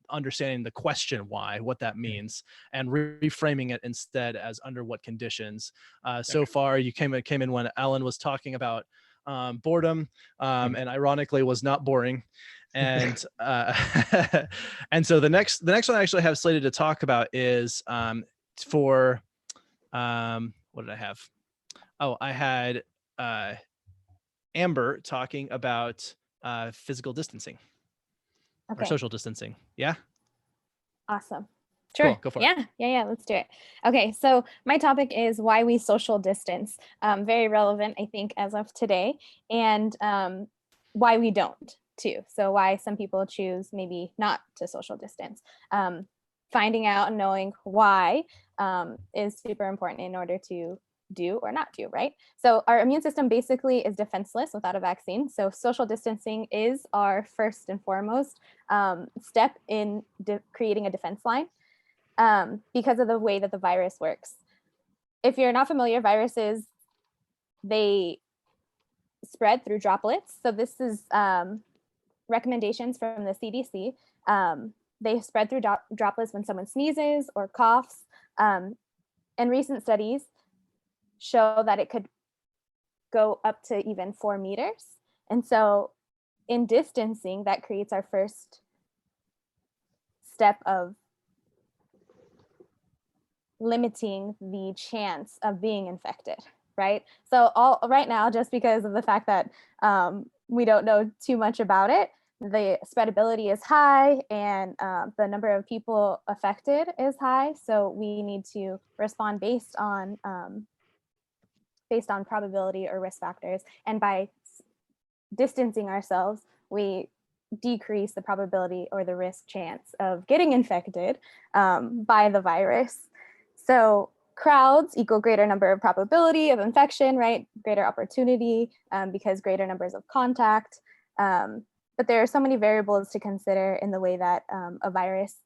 understanding the question why, what that means, and reframing it instead as under what conditions. So far you came in when Alan was talking about boredom, and ironically was not boring. And and so the next one I actually have slated to talk about is for what did I have? Oh, I had Amber talking about physical distancing. Okay. Or social distancing. Yeah. Awesome. Sure. Cool. Go for it. Yeah. Let's do it. Okay. So my topic is why we social distance. Very relevant, I think, as of today, and why we don't too. So why some people choose maybe not to social distance. Finding out and knowing why is super important in order to do or not do, right? So our immune system basically is defenseless without a vaccine. So social distancing is our first and foremost step in creating a defense line because of the way that the virus works. If you're not familiar, viruses, they spread through droplets. So this is recommendations from the CDC. They spread through droplets when someone sneezes or coughs. And recent studies show that it could go up to even 4 meters. And so in distancing, that creates our first step of limiting the chance of being infected, right? So right now, just because of the fact that we don't know too much about it, the spreadability is high and the number of people affected is high. So we need to respond based on probability or risk factors. And by distancing ourselves, we decrease the probability or the risk chance of getting infected by the virus. So crowds equal greater number of probability of infection, right? Greater opportunity because greater numbers of contact. But there are so many variables to consider in the way that a virus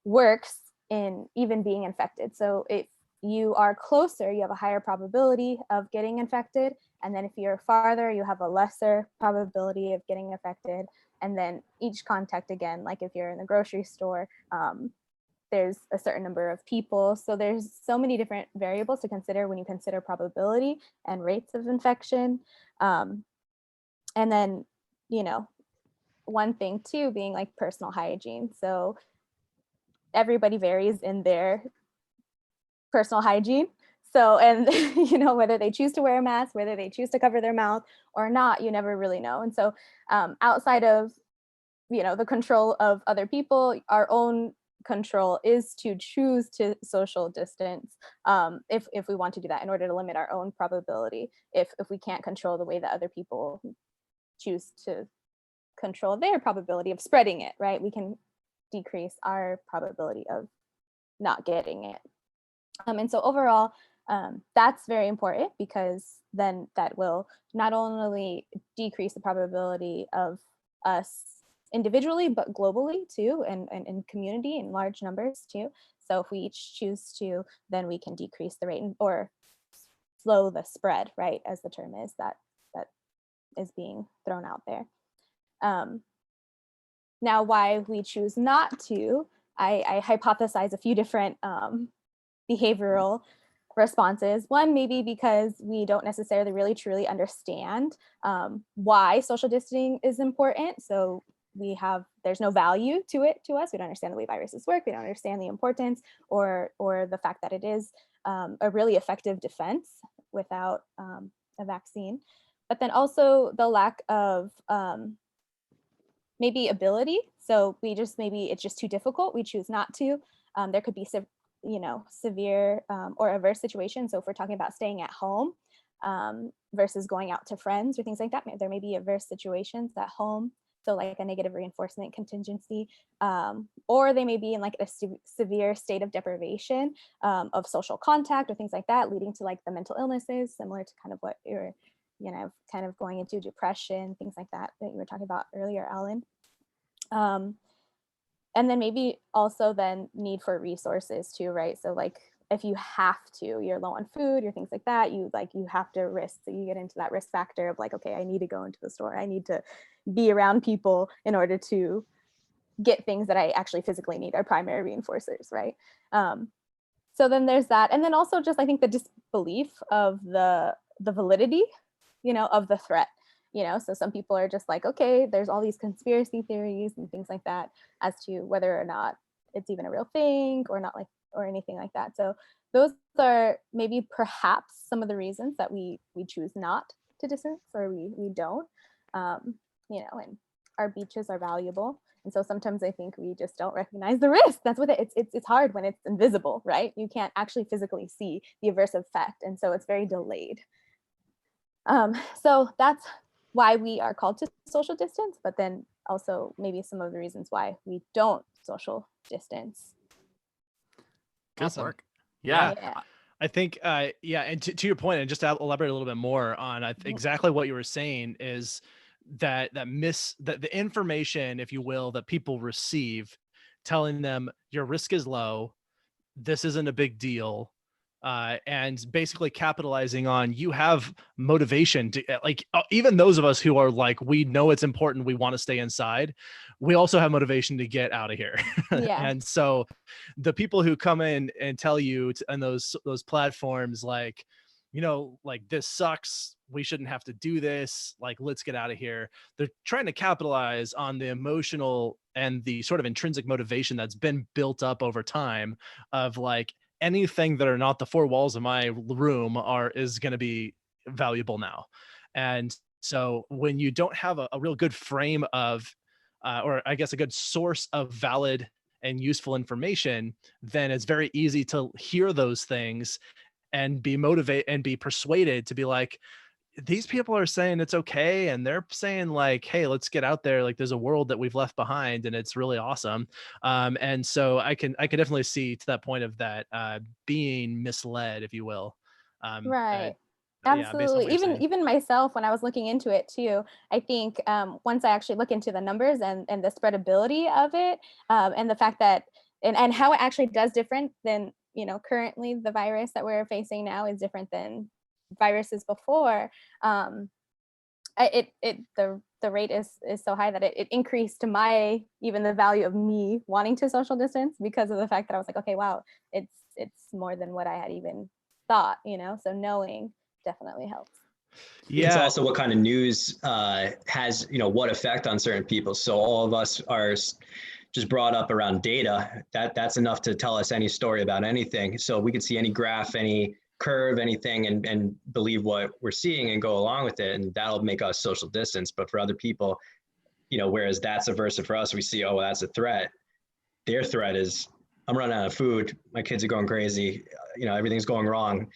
works in even being infected. So if you are closer, you have a higher probability of getting infected. And then if you're farther, you have a lesser probability of getting affected. And then each contact, again, like if you're in the grocery store, there's a certain number of people. So there's so many different variables to consider when you consider probability and rates of infection. And then, one thing too being like personal hygiene. So everybody varies in their personal hygiene. So, and whether they choose to wear a mask, whether they choose to cover their mouth or not, you never really know. And so outside of, the control of other people, our own control is to choose to social distance if we want to do that in order to limit our own probability. If we can't control the way that other people choose to control their probability of spreading it, right? We can decrease our probability of not getting it. And so overall, that's very important because then that will not only decrease the probability of us individually, but globally too, and in community in large numbers too. So if we each choose to, then we can decrease the rate or slow the spread, right? As the term is that is being thrown out there. Now, why we choose not to, I hypothesize a few different behavioral responses. One, maybe because we don't necessarily really truly understand why social distancing is important. So there's no value to it to us. We don't understand the way viruses work. We don't understand the importance or the fact that it is a really effective defense without a vaccine. But then also the lack of maybe ability. So maybe it's just too difficult. We choose not to. There could be severe or adverse situations. So if we're talking about staying at home versus going out to friends or things like that, there may be adverse situations at home. So like a negative reinforcement contingency, or they may be in like a severe state of deprivation of social contact or things like that, leading to like the mental illnesses, similar to kind of what you're, kind of going into depression, things like that you were talking about earlier, Alan. And then maybe also then need for resources too, right? So like if you have to, you're low on food or things like that, you have to risk. So you get into that risk factor of like, okay, I need to go into the store. I need to be around people in order to get things that I actually physically need, our primary reinforcers, right? So then there's that. And then also just, I think the disbelief of the validity, of the threat. So some people are just like, okay, there's all these conspiracy theories and things like that as to whether or not it's even a real thing or not, like, or anything like that. So those are maybe perhaps some of the reasons that we choose not to distance, or we don't, and our beaches are valuable. And so sometimes I think we just don't recognize the risk. That's what it's hard when it's invisible, right? You can't actually physically see the adverse effect. And so it's very delayed. So that's why we are called to social distance, but then also maybe some of the reasons why we don't social distance. Good Awesome. work. Yeah. I think, and to your point, and just to elaborate a little bit more on exactly what you were saying is that the information, if you will, that people receive, telling them your risk is low, this isn't a big deal, and basically capitalizing on you have motivation to, like, even those of us who are like, we know it's important, we want to stay inside, we also have motivation to get out of here. Yeah. And so the people who come in and tell you on those platforms, like, like, this sucks, we shouldn't have to do this, like, let's get out of here, they're trying to capitalize on the emotional and the sort of intrinsic motivation that's been built up over time of like, anything that are not the four walls of my room is going to be valuable now. And so when you don't have a real good frame of or I guess a good source of valid and useful information, then it's very easy to hear those things and be motivated and be persuaded to be like, these people are saying it's okay, and they're saying like, hey, let's get out there, like there's a world that we've left behind and it's really awesome. And so I can definitely see to that point of that being misled, if you will. Right. Yeah, based on what Absolutely. you're saying. Even myself, when I was looking into it too, I think once I actually look into the numbers and the spreadability of it, and the fact that and how it actually does different than, you know, currently the virus that we're facing now is different than viruses before. The rate is so high that it increased my, even the value of me wanting to social distance, because of the fact that I was like, okay, wow, it's more than what I had even thought, you know. So knowing definitely helps. Yeah. It's also what kind of news has, you know, what effect on certain people. So all of us are just brought up around data. That's enough to tell us any story about anything. So we could see any graph, any curve, anything, and believe what we're seeing and go along with it, and that'll make us social distance. But for other people, you know, whereas that's aversive for us, we see, oh, that's a threat. Their threat is, I'm running out of food, my kids are going crazy, you know, everything's going wrong.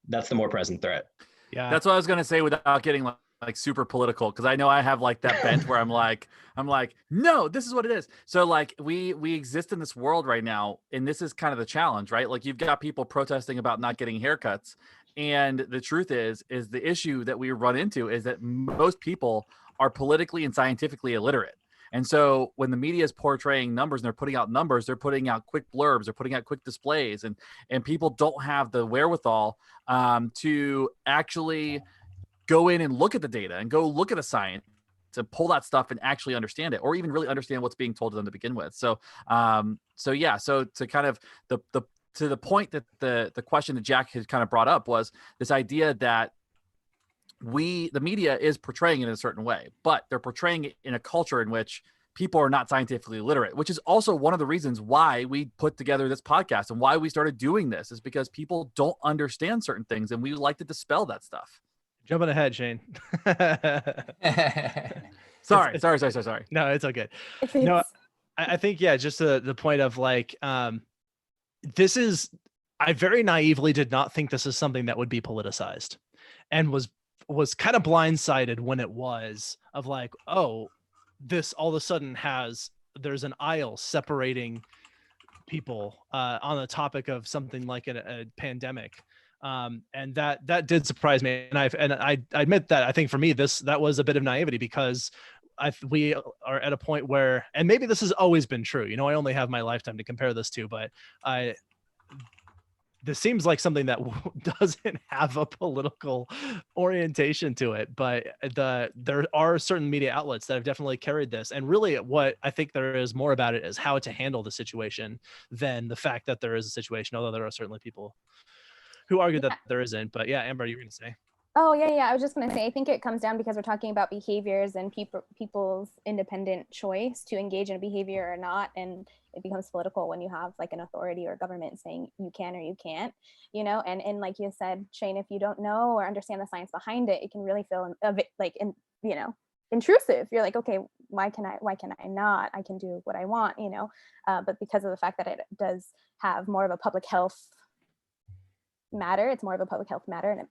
That's the more present threat. Yeah. That's what I was going to say without getting like super political, because I know I have like that bent where I'm like, no, this is what it is. So like we exist in this world right now, and this is kind of the challenge, right? Like you've got people protesting about not getting haircuts, and the truth is the issue that we run into is that most people are politically and scientifically illiterate. And so when the media is portraying numbers and they're putting out numbers, they're putting out quick blurbs, they're putting out quick displays, and people don't have the wherewithal to actually go in and look at the data and go look at the science to pull that stuff and actually understand it, or even really understand what's being told to them to begin with. So, so to kind of to the point that the question that Jack had kind of brought up was this idea that the media is portraying it in a certain way, but they're portraying it in a culture in which people are not scientifically literate, which is also one of the reasons why we put together this podcast and why we started doing this, is because people don't understand certain things, and we like to dispel that stuff. Jumping ahead, Shane. Sorry. No, it's okay. No, I think, yeah, just the point of like, this is, I very naively did not think this is something that would be politicized, and was kind of blindsided when it was, of like, oh, this all of a sudden there's an aisle separating people on the topic of something like a pandemic. And that did surprise me. And I admit that I think for me, that was a bit of naivety, because we are at a point where, and maybe this has always been true, you know, I only have my lifetime to compare this to, but this seems like something that doesn't have a political orientation to it, but there are certain media outlets that have definitely carried this. And really what I think there is more about it is how to handle the situation than the fact that there is a situation, although there are certainly people who argue that there isn't. But yeah, Amber, you were going to say? Oh, yeah. I was just going to say, I think it comes down because we're talking about behaviors and people's independent choice to engage in a behavior or not. And it becomes political when you have like an authority or government saying you can or you can't, you know, and like you said, Shane, if you don't know or understand the science behind it, it can really feel a bit like, you know, intrusive. You're like, okay, why can I not? I can do what I want, you know, but because of the fact that it does have more of a public health matter, it's more of a public health matter, and it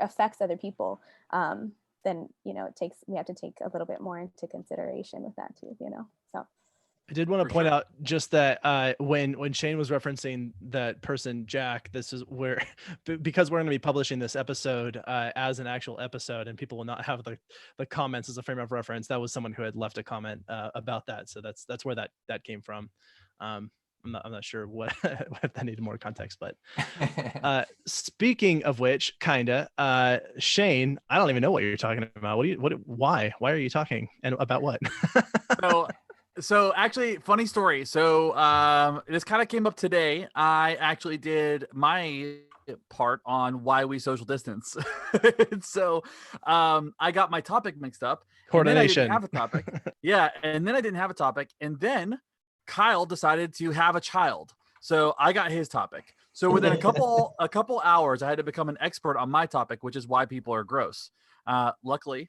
affects other people, then, you know, we have to take a little bit more into consideration with that too, you know. So I did want to point out just that when Shane was referencing that person, Jack, this is where, because we're going to be publishing this episode as an actual episode, and people will not have the comments as a frame of reference. That was someone who had left a comment about that. So that's where that came from. I'm not sure what if that needed more context, but speaking of which, Shane, I don't even know what you're talking about. Why are you talking, and about what? So actually, funny story. So this kind of came up today. I actually did my part on why we social distance. So I got my topic mixed up. Coordination. And then I didn't have a topic. Yeah, and then I didn't have a topic, and then Kyle decided to have a child. So I got his topic. So within a couple hours, I had to become an expert on my topic, which is why people are gross. Luckily,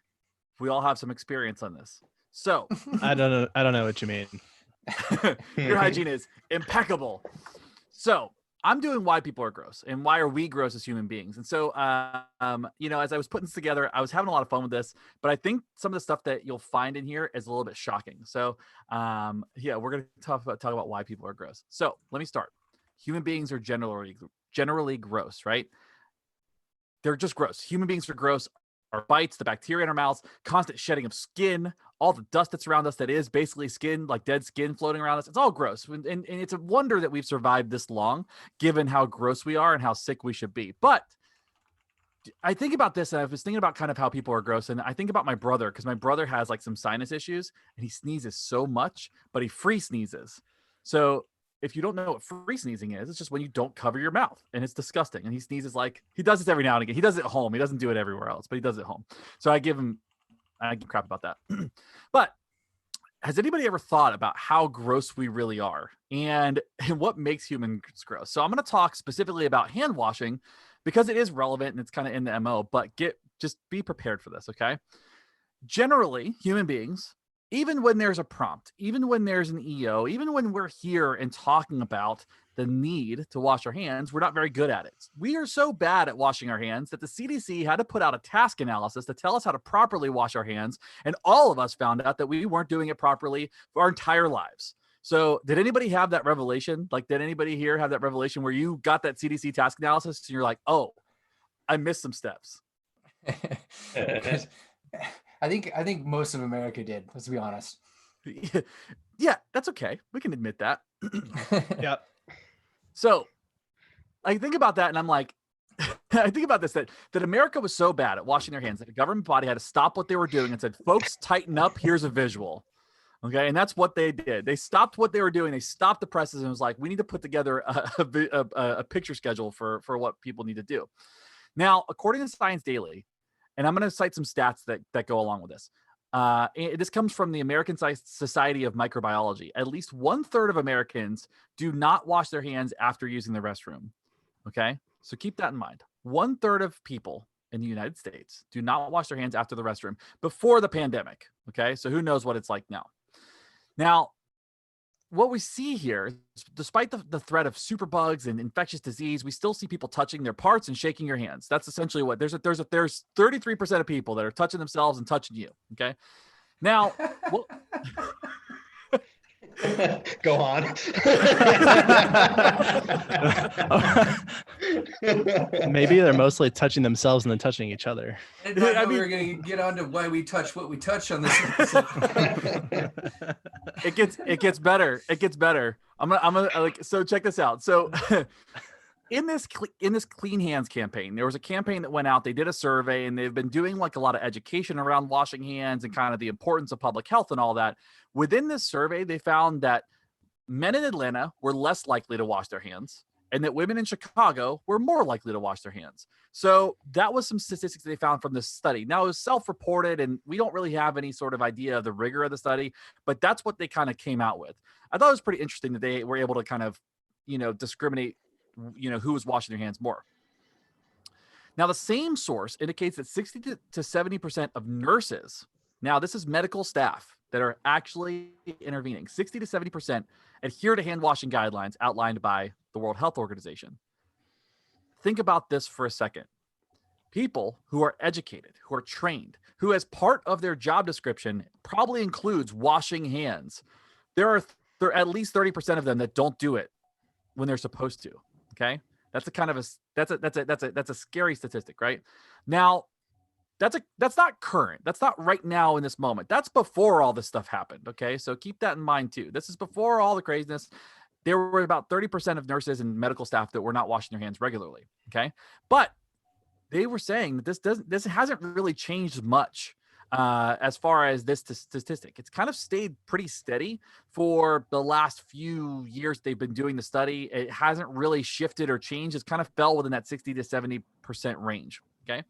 we all have some experience on this. So I don't know what you mean. your hygiene is impeccable. So I'm doing why people are gross and why are we gross as human beings. And so, as I was putting this together, I was having a lot of fun with this, but I think some of the stuff that you'll find in here is a little bit shocking. So, we're going to talk about why people are gross. So let me start. Human beings are generally gross, right? They're just gross. Human beings are gross. Our bites, the bacteria in our mouths, constant shedding of skin, all the dust that's around us that is basically skin, like dead skin floating around us. It's all gross. And it's a wonder that we've survived this long, given how gross we are and how sick we should be. But I think about this, and I was thinking about kind of how people are gross. And I think about my brother, because my brother has like some sinus issues and he sneezes so much, but he free sneezes. So if you don't know what free sneezing is, it's just when you don't cover your mouth, and it's disgusting. And he sneezes he does this every now and again. He does it at home. He doesn't do it everywhere else, but he does it at home. So I give crap about that. But has anybody ever thought about how gross we really are and what makes humans gross? So I'm going to talk specifically about hand washing because it is relevant and it's kind of in the MO, but just be prepared for this. Okay. Generally, human beings, even when there's a prompt, even when there's an EO, even when we're here and talking about the need to wash our hands, we're not very good at it. We are so bad at washing our hands that the CDC had to put out a task analysis to tell us how to properly wash our hands. And all of us found out that we weren't doing it properly for our entire lives. So did anybody have that revelation? Like, did anybody here have that revelation where you got that CDC task analysis and you're like, oh, I missed some steps? I think most of America did. Let's be honest. Yeah, that's okay. We can admit that. Yeah. So I think about that and I'm like, I think about this, that America was so bad at washing their hands that a government body had to stop what they were doing and said, folks, tighten up. Here's a visual. Okay. And that's what they did. They stopped what they were doing. They stopped the presses and was like, we need to put together a picture schedule for what people need to do. Now, according to Science Daily, and I'm going to cite some stats that go along with this. This comes from the American Society of Microbiology. At least 1/3 of Americans do not wash their hands after using the restroom. Okay, so keep that in mind. 1/3 of people in the United States do not wash their hands after the restroom before the pandemic. Okay, so who knows what it's like now. Now, what we see here, despite the threat of superbugs and infectious disease, we still see people touching their parts and shaking your hands. That's essentially what there's 33% of people that are touching themselves and touching you. Okay. Now, Go on. Maybe they're mostly touching themselves and then touching each other. I did not know we were going to get on to why we touch what we touch on this episode. It gets better. It gets better. I'm gonna like, so check this out. So in this Clean Hands campaign, there was a campaign that went out. They did a survey and they've been doing like a lot of education around washing hands and kind of the importance of public health and all that. Within this survey, they found that men in Atlanta were less likely to wash their hands and that women in Chicago were more likely to wash their hands. So that was some statistics they found from this study. Now, it was self-reported and we don't really have any sort of idea of the rigor of the study, but that's what they kind of came out with. I thought it was pretty interesting that they were able to kind of, discriminate, who was washing their hands more. Now, the same source indicates that 60 to 70% of nurses, now this is medical staff that are actually intervening, 60 to 70% adhere to hand washing guidelines outlined by the World Health Organization. Think about this for a second. People who are educated, who are trained, who as part of their job description probably includes washing hands. There are at least 30% of them that don't do it when they're supposed to. Okay. That's a scary statistic, right? Now, that's not current. That's not right now in this moment. That's before all this stuff happened. Okay. So keep that in mind too. This is before all the craziness. There were about 30% of nurses and medical staff that were not washing their hands regularly. Okay. But they were saying that this hasn't really changed much as far as this statistic. It's kind of stayed pretty steady for the last few years they've been doing the study. It hasn't really shifted or changed. It's kind of fell within that 60 to 70% range. Okay.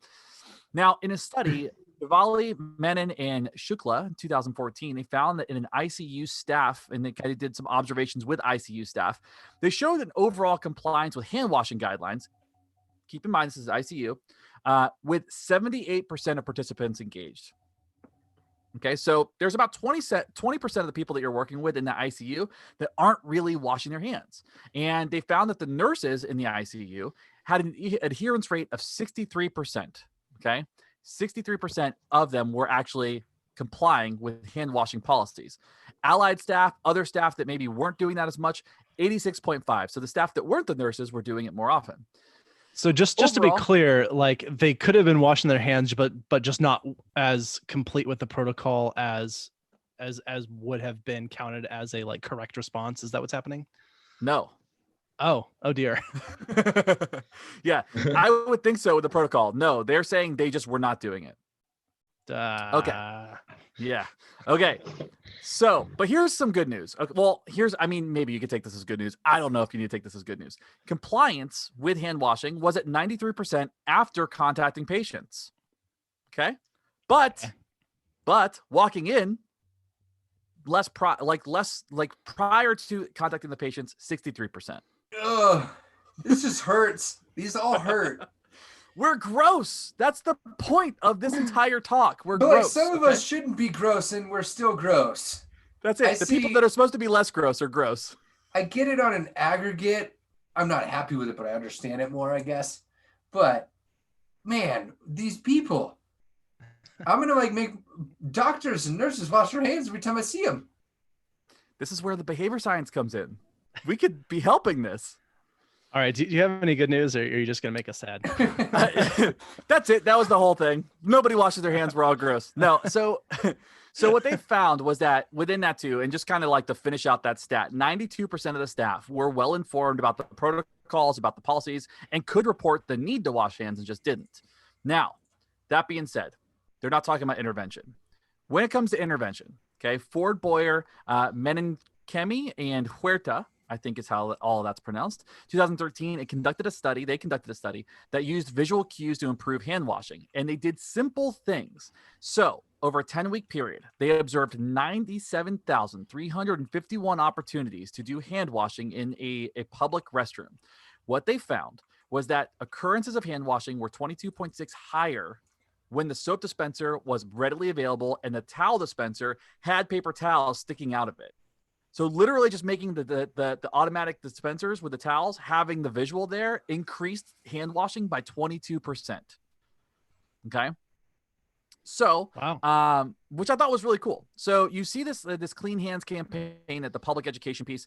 Now, in a study, Diwali, Menon, and Shukla in 2014, they found that in an ICU staff, and they kind of did some observations with ICU staff, they showed an overall compliance with hand washing guidelines. Keep in mind, this is ICU, with 78% of participants engaged. Okay, so there's about 20% of the people that you're working with in the ICU that aren't really washing their hands. And they found that the nurses in the ICU had an adherence rate of 63%. Okay, 63% of them were actually complying with hand washing policies. Allied staff, other staff that maybe weren't doing that as much, 86.5. So the staff that weren't the nurses were doing it more often. So just to be clear, like they could have been washing their hands, but just not as complete with the protocol as would have been counted as a like correct response. Is that what's happening? No. Oh dear. Yeah, I would think so with the protocol. No, they're saying they just were not doing it. Okay. Yeah. Okay. So, but here's some good news. Okay, well, maybe you could take this as good news. I don't know if you need to take this as good news. Compliance with hand washing was at 93% after contacting patients. Okay. But walking in prior to contacting the patients, 63%. Ugh, this just hurts. These all hurt. We're gross. That's the point of this entire talk. We're but gross. Some of us shouldn't be gross, and we're still gross. That's it. People that are supposed to be less gross are gross. I get it on an aggregate. I'm not happy with it, but I understand it more, I guess. But man, these people, I'm gonna make doctors and nurses wash their hands every time I see them. This is where the behavior science comes in. We could be helping this. All right. Do you have any good news, or are you just going to make us sad? That's it. That was the whole thing. Nobody washes their hands. We're all gross. No. So what they found was that within that too, and just kind of like to finish out that stat, 92% of the staff were well informed about the protocols, about the policies, and could report the need to wash hands and just didn't. Now, that being said, they're not talking about intervention. When it comes to intervention, okay, Ford, Boyer, Menankemi, and Huerta, I think is how all of that's pronounced. 2013, they conducted a study that used visual cues to improve hand washing, and they did simple things. So over a 10-week period, they observed 97,351 opportunities to do hand washing in a public restroom. What they found was that occurrences of hand washing were 22.6 higher when the soap dispenser was readily available and the towel dispenser had paper towels sticking out of it. So literally just making the automatic dispensers with the towels, having the visual there, increased hand washing by 22%. Okay. So, wow. Which I thought was really cool. So you see this Clean Hands campaign at the public education piece.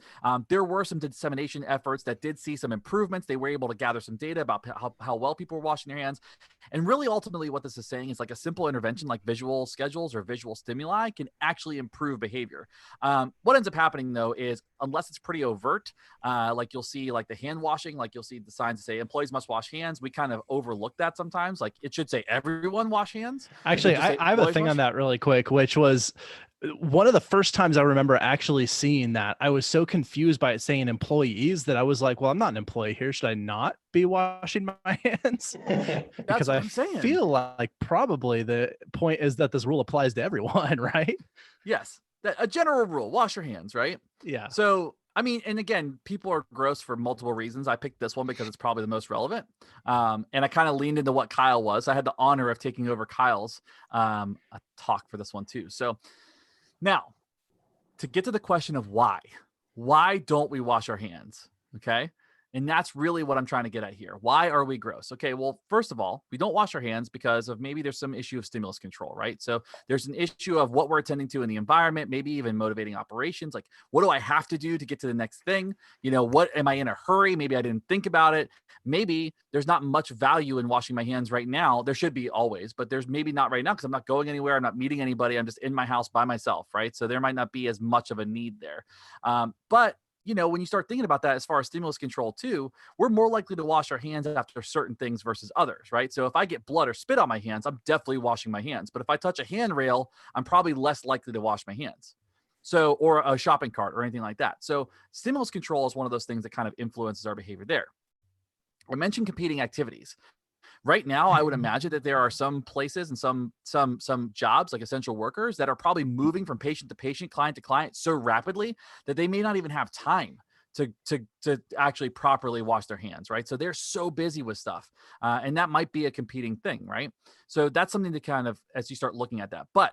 There were some dissemination efforts that did see some improvements. They were able to gather some data about how well people were washing their hands. And really, ultimately, what this is saying is like a simple intervention like visual schedules or visual stimuli can actually improve behavior. What ends up happening, though, is unless it's pretty overt, like you'll see like the hand washing, like you'll see the signs that say employees must wash hands. We kind of overlook that sometimes. Like it should say everyone wash hands. Actually, I have a thing on that really quick, which was one of the first times I remember actually seeing that. I was so confused by it saying employees that I was like, well, I'm not an employee here. Should I not be washing my hands? Because I feel like probably the point is that this rule applies to everyone, right? Yes. A general rule, wash your hands, right? Yeah. So, I mean, and again, people are gross for multiple reasons. I picked this one because it's probably the most relevant. And I kind of leaned into what Kyle was. I had the honor of taking over Kyle's talk for this one too. So now to get to the question of why don't we wash our hands? Okay. And that's really what I'm trying to get at here. Why are we gross? Okay, well, first of all, we don't wash our hands because of maybe there's some issue of stimulus control, right? So there's an issue of what we're attending to in the environment, maybe even motivating operations. Like, what do I have to do to get to the next thing? You know, what am I in a hurry? Maybe I didn't think about it. Maybe there's not much value in washing my hands right now. There should be always, but there's maybe not right now because I'm not going anywhere. I'm not meeting anybody. I'm just in my house by myself, right? So there might not be as much of a need there. But you know, when you start thinking about that, as far as stimulus control too, we're more likely to wash our hands after certain things versus others, right? So if I get blood or spit on my hands, I'm definitely washing my hands. But if I touch a handrail, I'm probably less likely to wash my hands. So, or a shopping cart or anything like that. So stimulus control is one of those things that kind of influences our behavior there. I mentioned competing activities. Right now, I would imagine that there are some places and some jobs like essential workers that are probably moving from patient to patient, client to client so rapidly that they may not even have time to actually properly wash their hands, right? So they're so busy with stuff. And that might be a competing thing, right? So that's something to kind of, as you start looking at that. But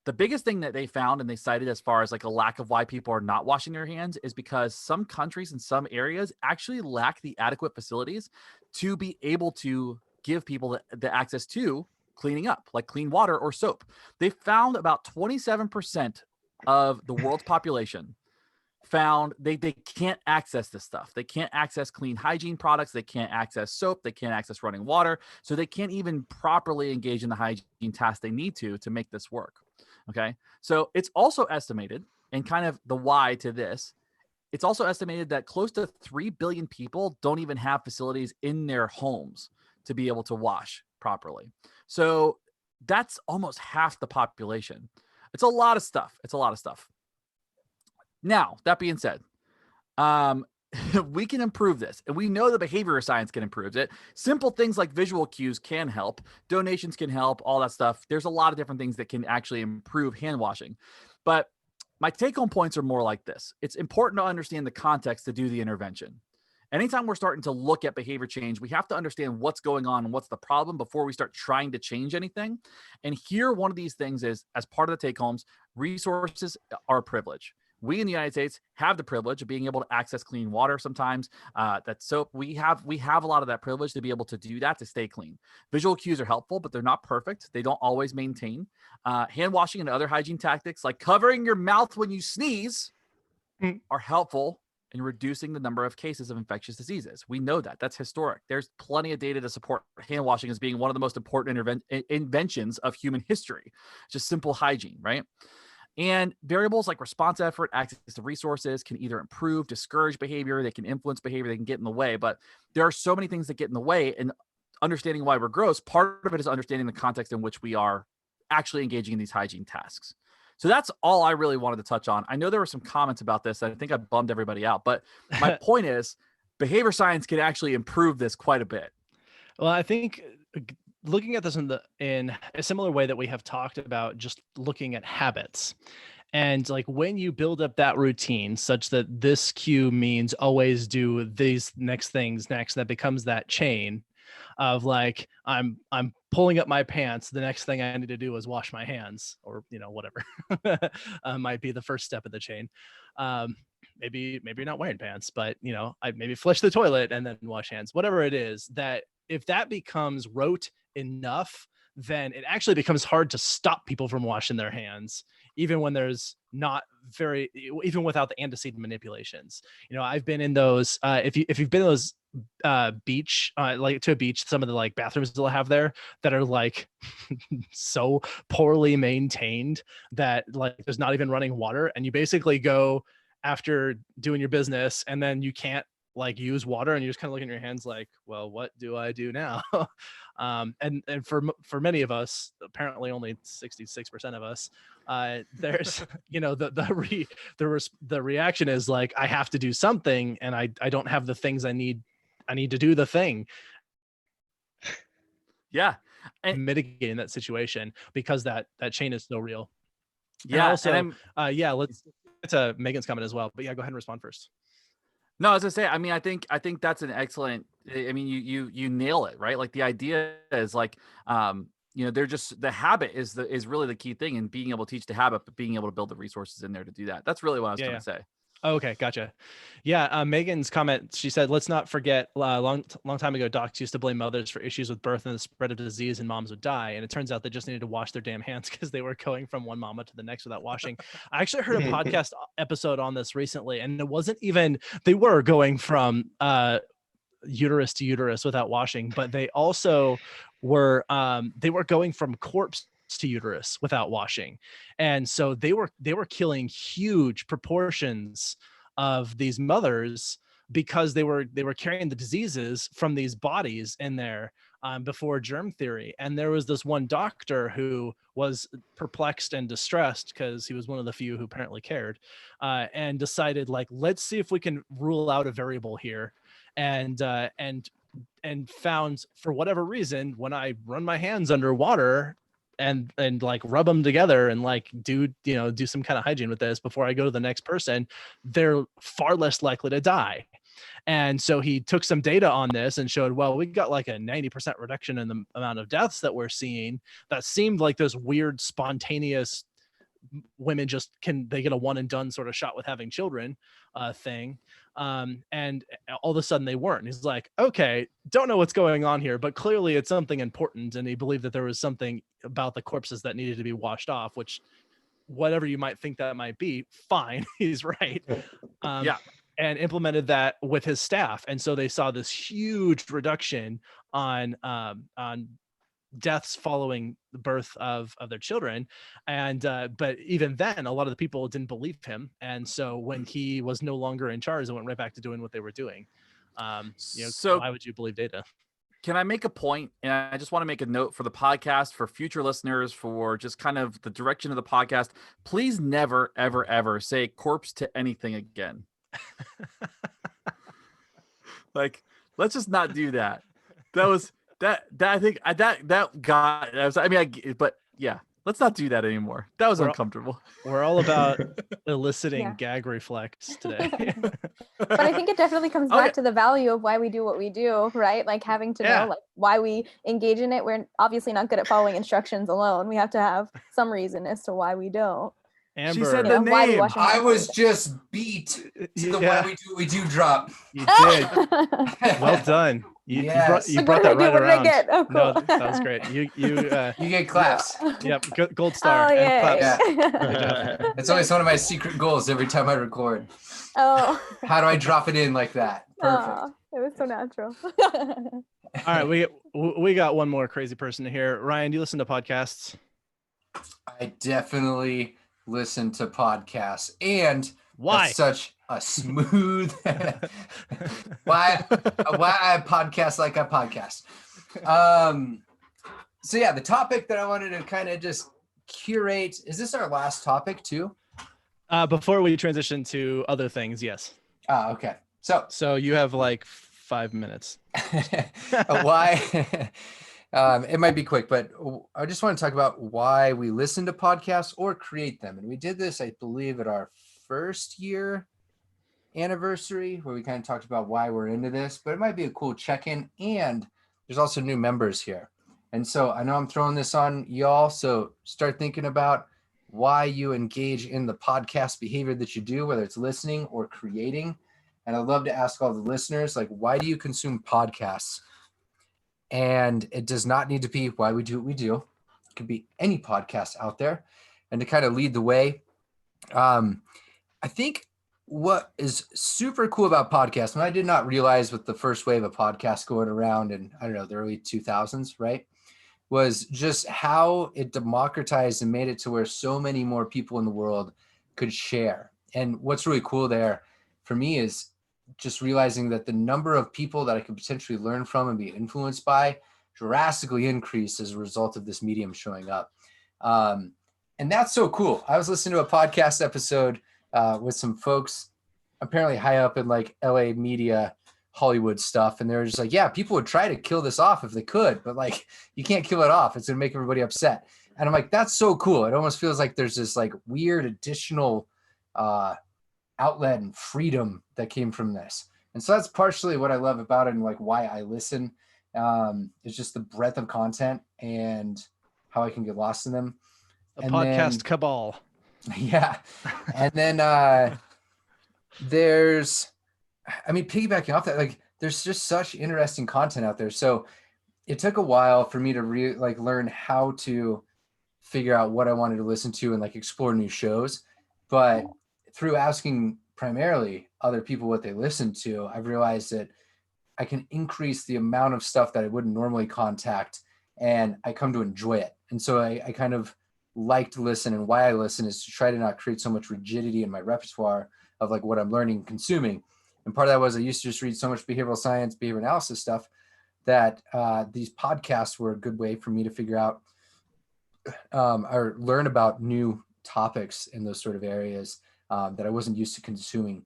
The biggest thing that they found and they cited as far as like a lack of why people are not washing their hands is because some countries and some areas actually lack the adequate facilities to be able to give people the access to cleaning up, like clean water or soap. They found about 27% of the world's population found they can't access this stuff. They can't access clean hygiene products. They can't access soap. They can't access running water. So they can't even properly engage in the hygiene tasks they need to make this work. Okay. So it's also estimated, and kind of the why to this, it's also estimated that close to 3 billion people don't even have facilities in their homes to be able to wash properly. So that's almost half the population. It's a lot of stuff. Now, that being said, we can improve this, and we know the behavior science can improve it. Simple things like visual cues can help. Donations can help, all that stuff. There's a lot of different things that can actually improve hand washing. But my take-home points are more like this. It's important to understand the context to do the intervention. Anytime we're starting to look at behavior change, we have to understand what's going on and what's the problem before we start trying to change anything. And here, one of these things is, as part of the take-homes, resources are a privilege. We in the United States have the privilege of being able to access clean water sometimes. That soap, we have a lot of that privilege to be able to do that, to stay clean. Visual cues are helpful, but they're not perfect. They don't always maintain. Hand washing and other hygiene tactics like covering your mouth when you sneeze are helpful in reducing the number of cases of infectious diseases. We know that. That's historic. There's plenty of data to support hand washing as being one of the most important inventions of human history. Just simple hygiene, right? And variables like response effort, access to resources can either improve, discourage behavior, they can influence behavior, they can get in the way. But there are so many things that get in the way, and understanding why we're gross, part of it is understanding the context in which we are actually engaging in these hygiene tasks. So that's all I really wanted to touch on. I know there were some comments about this. I think I bummed everybody out, but my point is behavior science can actually improve this quite a bit. Well, I think looking at this in a similar way that we have talked about, just looking at habits, and like when you build up that routine such that this cue means always do these next things next, that becomes that chain of like, I'm pulling up my pants, the next thing I need to do is wash my hands, or whatever might be the first step of the chain. Maybe you're not wearing pants, but I maybe flush the toilet and then wash hands, whatever it is. That if that becomes rote enough, then it actually becomes hard to stop people from washing their hands, even when there's even without the antecedent manipulations. I've been in those, if you've been in those beach, like to a beach, some of the like bathrooms they'll have there that are like so poorly maintained that like there's not even running water, and you basically go after doing your business and then you can't like use water, and you're just kind of looking at your hands like, well, what do I do now? And for many of us, apparently only 66% of us, there's the reaction is like, I have to do something, and I don't have the things I need to do the thing. Yeah, and mitigating that situation because that chain is so real. Yeah. And also, let's get to Megan's comment as well. But yeah, go ahead and respond first. No, I was gonna say, I mean, I think that's an excellent, I mean, you nail it, right? Like the idea is like, they're just, the habit is really the key thing, and being able to teach the habit, but being able to build the resources in there to do that. That's really what I was trying to say. Okay, gotcha. Yeah, Megan's comment, she said, let's not forget, long time ago, docs used to blame mothers for issues with birth and the spread of disease, and moms would die. And it turns out they just needed to wash their damn hands because they were going from one mama to the next without washing. I actually heard a podcast episode on this recently, and it wasn't even, they were going from uterus to uterus without washing, but they also were, they were going from corpse to uterus without washing. And so they were killing huge proportions of these mothers because they were carrying the diseases from these bodies in there before germ theory. And there was this one doctor who was perplexed and distressed because he was one of the few who apparently cared, and decided, like, let's see if we can rule out a variable here. And found, for whatever reason, when I run my hands under water and like rub them together and like do some kind of hygiene with this before I go to the next person, they're far less likely to die. And so he took some data on this and showed, well, we got like a 90% reduction in the amount of deaths that we're seeing. That seemed like this weird spontaneous women just they get a one and done sort of shot with having children thing. And all of a sudden they weren't. He's like, okay, don't know what's going on here, but clearly it's something important. And he believed that there was something about the corpses that needed to be washed off, which whatever you might think that might be, fine. He's right. Yeah. And implemented that with his staff. And so they saw this huge reduction on deaths following the birth of their children. And but even then, a lot of the people didn't believe him. And so when he was no longer in charge, they went right back to doing what they were doing. So why would you believe data? Can I make a point? And I just want to make a note for the podcast, for future listeners, for just kind of the direction of the podcast. Please never, ever, ever say corpse to anything again. Like, let's just not do that. That was that I think that got. But yeah, let's not do that anymore. That was uncomfortable. We're all about eliciting gag reflex today. But I think it definitely comes back to the value of why we do what we do, right? Like having to know like why we engage in it. We're obviously not good at following instructions alone. We have to have some reason as to why we don't. Amber, she said the name. I was just beat to the why we do what we do drop. You did. Well done. You brought that right around. Oh, cool. No, that was great. You get claps. Yep, gold star. And claps. Yeah. It's always one of my secret goals every time I record. Oh. How do I drop it in like that? Perfect. It was so natural. All right, we got one more crazy person here. Ryan, do you listen to podcasts? I definitely listen to podcasts, and why such a smooth why I podcast like I podcast. So yeah, the topic that I wanted to kind of just curate, is this our last topic too? Before we transition to other things, yes. Okay. So you have like 5 minutes. Why? It might be quick, but I just want to talk about why we listen to podcasts or create them. And we did this, I believe, at our first year anniversary, where we kind of talked about why we're into this, but it might be a cool check-in. And there's also new members here. And so I know I'm throwing this on y'all. So start thinking about why you engage in the podcast behavior that you do, whether it's listening or creating. And I'd love to ask all the listeners, like, why do you consume podcasts? And it does not need to be why we do what we do. It could be any podcast out there. And to kind of lead the way, I think what is super cool about podcasts, and I did not realize with the first wave of podcasts going around in, I don't know, the early 2000s, right, was just how it democratized and made it to where so many more people in the world could share. And what's really cool there for me is just realizing that the number of people that I could potentially learn from and be influenced by drastically increased as a result of this medium showing up. And that's so cool. I was listening to a podcast episode with some folks apparently high up in like LA media, Hollywood stuff. And they were just like, yeah, people would try to kill this off if they could, but like, you can't kill it off. It's going to make everybody upset. And I'm like, that's so cool. It almost feels like there's this like weird additional outlet and freedom that came from this. And so that's partially what I love about it and like why I listen. It's just the breadth of content and how I can get lost in them. A podcast cabal. Yeah. And then there's, I mean, piggybacking off that, like there's just such interesting content out there. So it took a while for me to learn how to figure out what I wanted to listen to and like explore new shows. But through asking primarily other people what they listen to, I've realized that I can increase the amount of stuff that I wouldn't normally contact, and I come to enjoy it. And so I kind of like to listen, and why I listen is to try to not create so much rigidity in my repertoire of like what I'm learning and consuming. And part of that was I used to just read so much behavioral science, behavior analysis stuff that these podcasts were a good way for me to figure out or learn about new topics in those sort of areas that I wasn't used to consuming.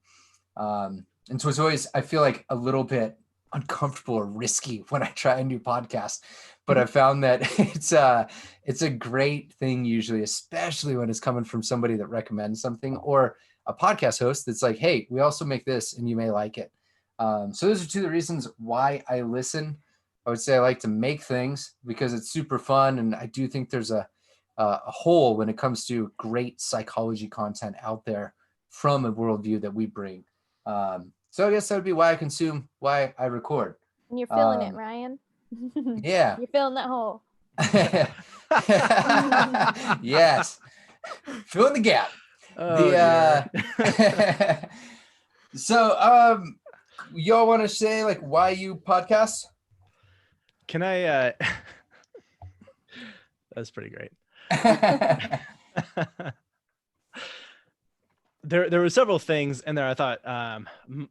And so it's always, I feel like a little bit uncomfortable or risky when I try a new podcast, but I found that it's a great thing usually, especially when it's coming from somebody that recommends something, or a podcast host that's like, hey, we also make this and you may like it. So those are two of the reasons why I listen. I would say I like to make things because it's super fun. And I do think there's a a whole when it comes to great psychology content out there from a worldview that we bring. So I guess that would be why I record. And you're feeling it, Ryan. Yeah. You're feeling that hole. Yes. Fill in the gap. So y'all want to say like why you podcast? Can I that's pretty great. There were several things in there I thought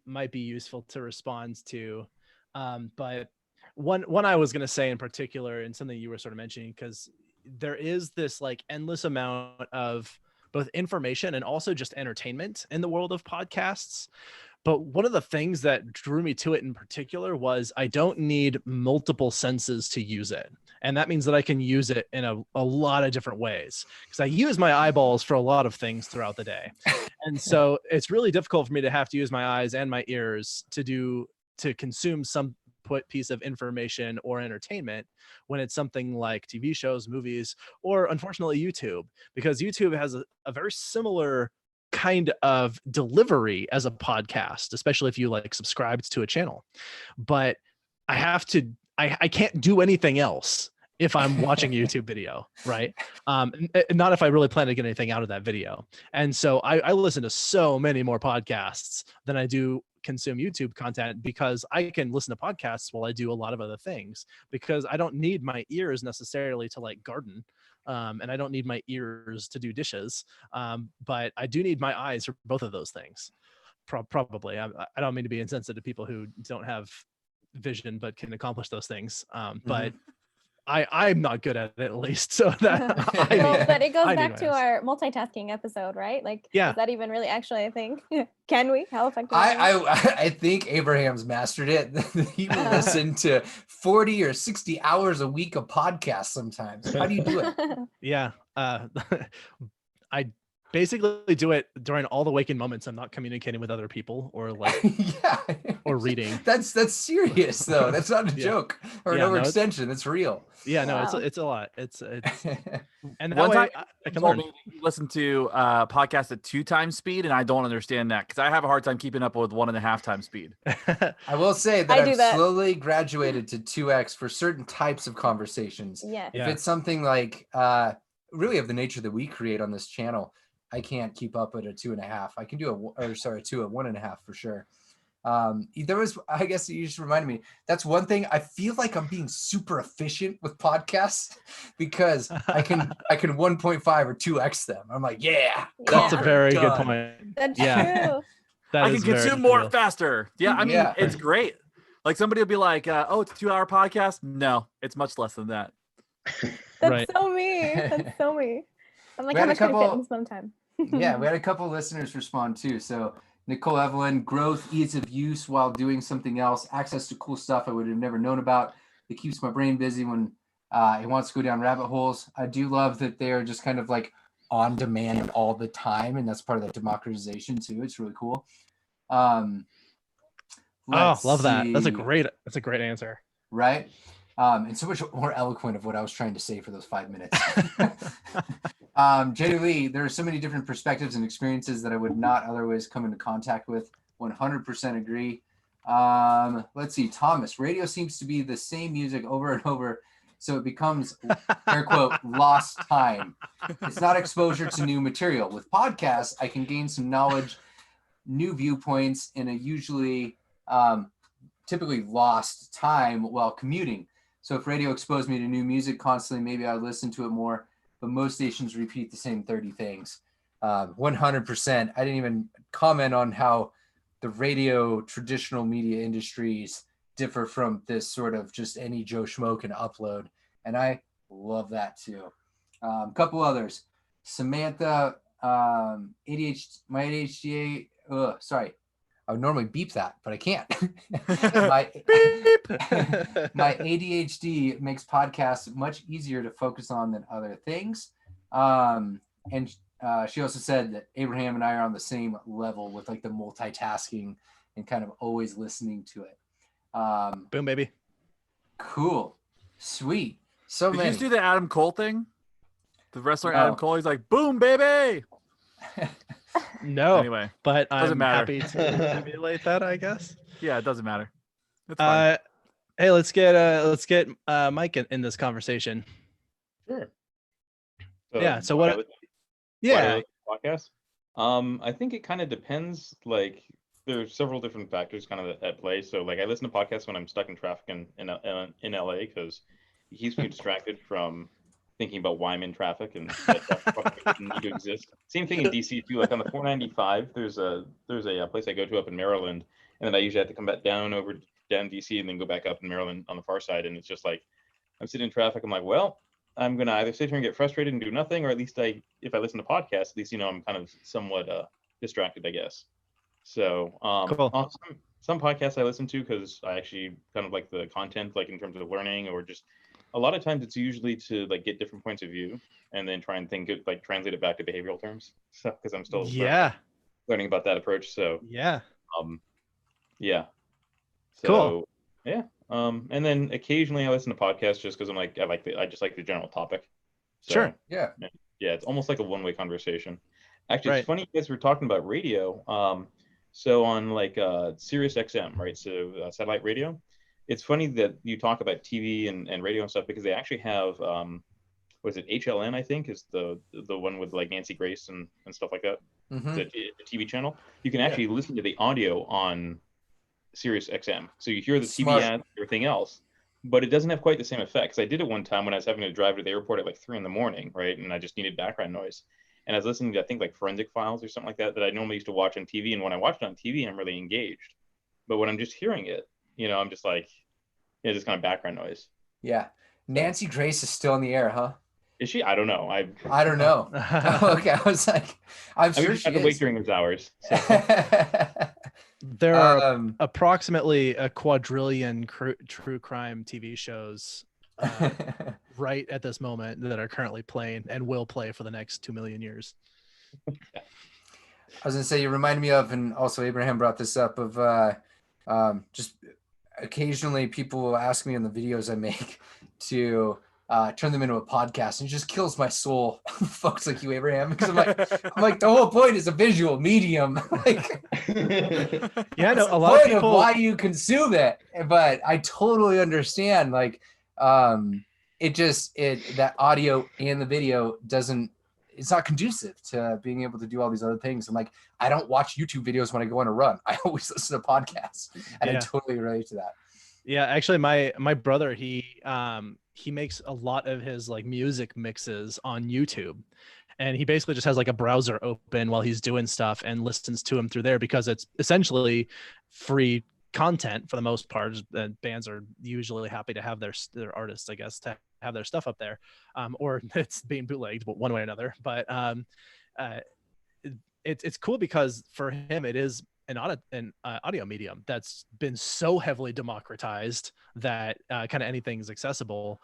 might be useful to respond to, but one I was going to say in particular, and something you were sort of mentioning, because there is this like endless amount of both information and also just entertainment in the world of podcasts. But one of the things that drew me to it in particular was I don't need multiple senses to use it. And that means that I can use it in a lot of different ways, because I use my eyeballs for a lot of things throughout the day. And so it's really difficult for me to have to use my eyes and my ears to consume some piece of information or entertainment when it's something like TV shows, movies, or unfortunately YouTube, because YouTube has a very similar kind of delivery as a podcast, especially if you like subscribed to a channel. But I can't do anything else if I'm watching a YouTube video, right? Not if I really plan to get anything out of that video. And so I listen to so many more podcasts than I do consume YouTube content, because I can listen to podcasts while I do a lot of other things, because I don't need my ears necessarily to like garden. And I don't need my ears to do dishes. But I do need my eyes for both of those things. Probably. I don't mean to be insensitive to people who don't have vision but can accomplish those things. But I'm not good at it, at least. So that but it goes back to our multitasking episode, right? Like, yeah. Is that even really actually a thing? Can we? How effective? I think Abraham's mastered it. He will listen to 40 or 60 hours a week of podcasts sometimes. How do you do it? Yeah. I basically do it during all the waking moments I'm not communicating with other people or like or reading. That's serious though. That's not a joke or an overextension. That's real. Yeah, no, it's a lot. It's and one time I can learn. You listen to podcasts at 2 times speed, and I don't understand that because I have a hard time keeping up with 1.5 times speed. I will say that I've slowly graduated to 2x for certain types of conversations. Yeah. If it's something like really of the nature that we create on this channel, I can't keep up at a 2.5. I can do 2 at 1.5 for sure. There was, I guess you just reminded me, that's one thing. I feel like I'm being super efficient with podcasts because I can 1.5 or 2x them. I'm like, that's a very good point. That's true. I can consume more faster. Yeah, I mean, it's great. Like somebody will be like, oh, it's a 2-hour podcast. No, it's much less than that. That's so me. That's so me. I'm like, how much can I fit in some time? Yeah, we had a couple listeners respond too. So Nicole Evelyn, growth, ease of use while doing something else, access to cool stuff I would have never known about. It keeps my brain busy when it wants to go down rabbit holes. I do love that they're just kind of like on demand all the time, and that's part of that democratization too. It's really cool. Love that. That's a great answer. Right? And so much more eloquent of what I was trying to say for those 5 minutes. Jenny Lee, there are so many different perspectives and experiences that I would not otherwise come into contact with. 100% agree. Let's see, Thomas, radio seems to be the same music over and over, so it becomes, air quote, lost time. It's not exposure to new material. With podcasts, I can gain some knowledge, new viewpoints in a usually typically lost time while commuting. So if radio exposed me to new music constantly, maybe I'd listen to it more, but most stations repeat the same 30 things. 100%. I didn't even comment on how the radio traditional media industries differ from this sort of just any Joe Schmo can upload. And I love that too. A couple others. Samantha, my ADHD, sorry. I would normally beep that, but I can't. My ADHD makes podcasts much easier to focus on than other things. And she also said that Abraham and I are on the same level with like the multitasking and kind of always listening to it. Boom, baby. Cool. Sweet. So Did you just do the Adam Cole thing? The wrestler No. Adam Cole, he's like, boom, baby. No, Anyway, but doesn't I'm matter. happy to emulate that, I guess. yeah, it doesn't matter. It's fine. Hey, let's get Mike in this conversation. Sure. Yeah, so why what- I listen- Yeah. why do I listen to podcasts? I think it kind of depends. Like, there's several different factors kind of at play. So, like, I listen to podcasts when I'm stuck in traffic in LA because it keeps me distracted from thinking about why I'm in traffic and that traffic doesn't need to exist. Same thing in DC too. Like on the 495, there's a place I go to up in Maryland, and then I usually have to come back down DC and then go back up in Maryland on the far side. And it's just like I'm sitting in traffic. I'm like, well, I'm gonna either sit here and get frustrated and do nothing, or at least if I listen to podcasts, at least I'm kind of somewhat distracted, I guess. So Cool. on some podcasts I listen to because I actually kind of like the content, like in terms of learning, or just a lot of times it's usually to like get different points of view and then try and translate it back to behavioral terms. So because I'm still learning about that approach. So yeah. Yeah. So, Cool. Yeah. And then occasionally I listen to podcasts just because I just like the general topic. So, Sure. Yeah. Yeah, it's almost like a one-way conversation. Actually, Right. it's funny you guys were talking about radio. So on like Sirius XM, right? So satellite radio. It's funny that you talk about TV and radio and stuff because they actually have what is it, HLN, I think, is the one with like Nancy Grace and stuff like that. Mhm. The TV channel. You can actually listen to the audio on Sirius XM. So you hear the Smart. TV ads, everything else, but it doesn't have quite the same effect. 'Cause I did it one time when I was having to drive to the airport at like 3 a.m, right? And I just needed background noise. And I was listening to, I think, like Forensic Files or something like that I normally used to watch on TV. And when I watch it on TV, I'm really engaged. But when I'm just hearing it, I'm just like, just kind of background noise. Yeah. Nancy Grace is still in the air, huh? Is she? I don't know. I don't know. Okay, I was like, I'm sure just she have to wait is. during those hours. So. There are Um, approximately a quadrillion true crime TV shows right at this moment that are currently playing and will play for the next 2 million years. I was gonna say, you reminded me of, and also Abraham brought this up, of just occasionally people will ask me in the videos I make to turn them into a podcast, and it just kills my soul. Folks like you, Abraham, because I'm like the whole point is a visual medium. Like, Yeah, that's no, the a lot of point people. why you consume it. But I totally understand. Like, that audio and the video it's not conducive to being able to do all these other things. I'm like, I don't watch YouTube videos when I go on a run. I always listen to podcasts, and I Yeah. totally relate to that. Yeah, actually, my brother, he makes a lot of his like music mixes on YouTube, and he basically just has like a browser open while he's doing stuff and listens to them through there because it's essentially free content for the most part. And bands are usually happy to have their artists, I guess, to have their stuff up there, or it's being bootlegged one way or another. But it's cool because for him it is an audio medium that's been so heavily democratized that kind of anything's accessible,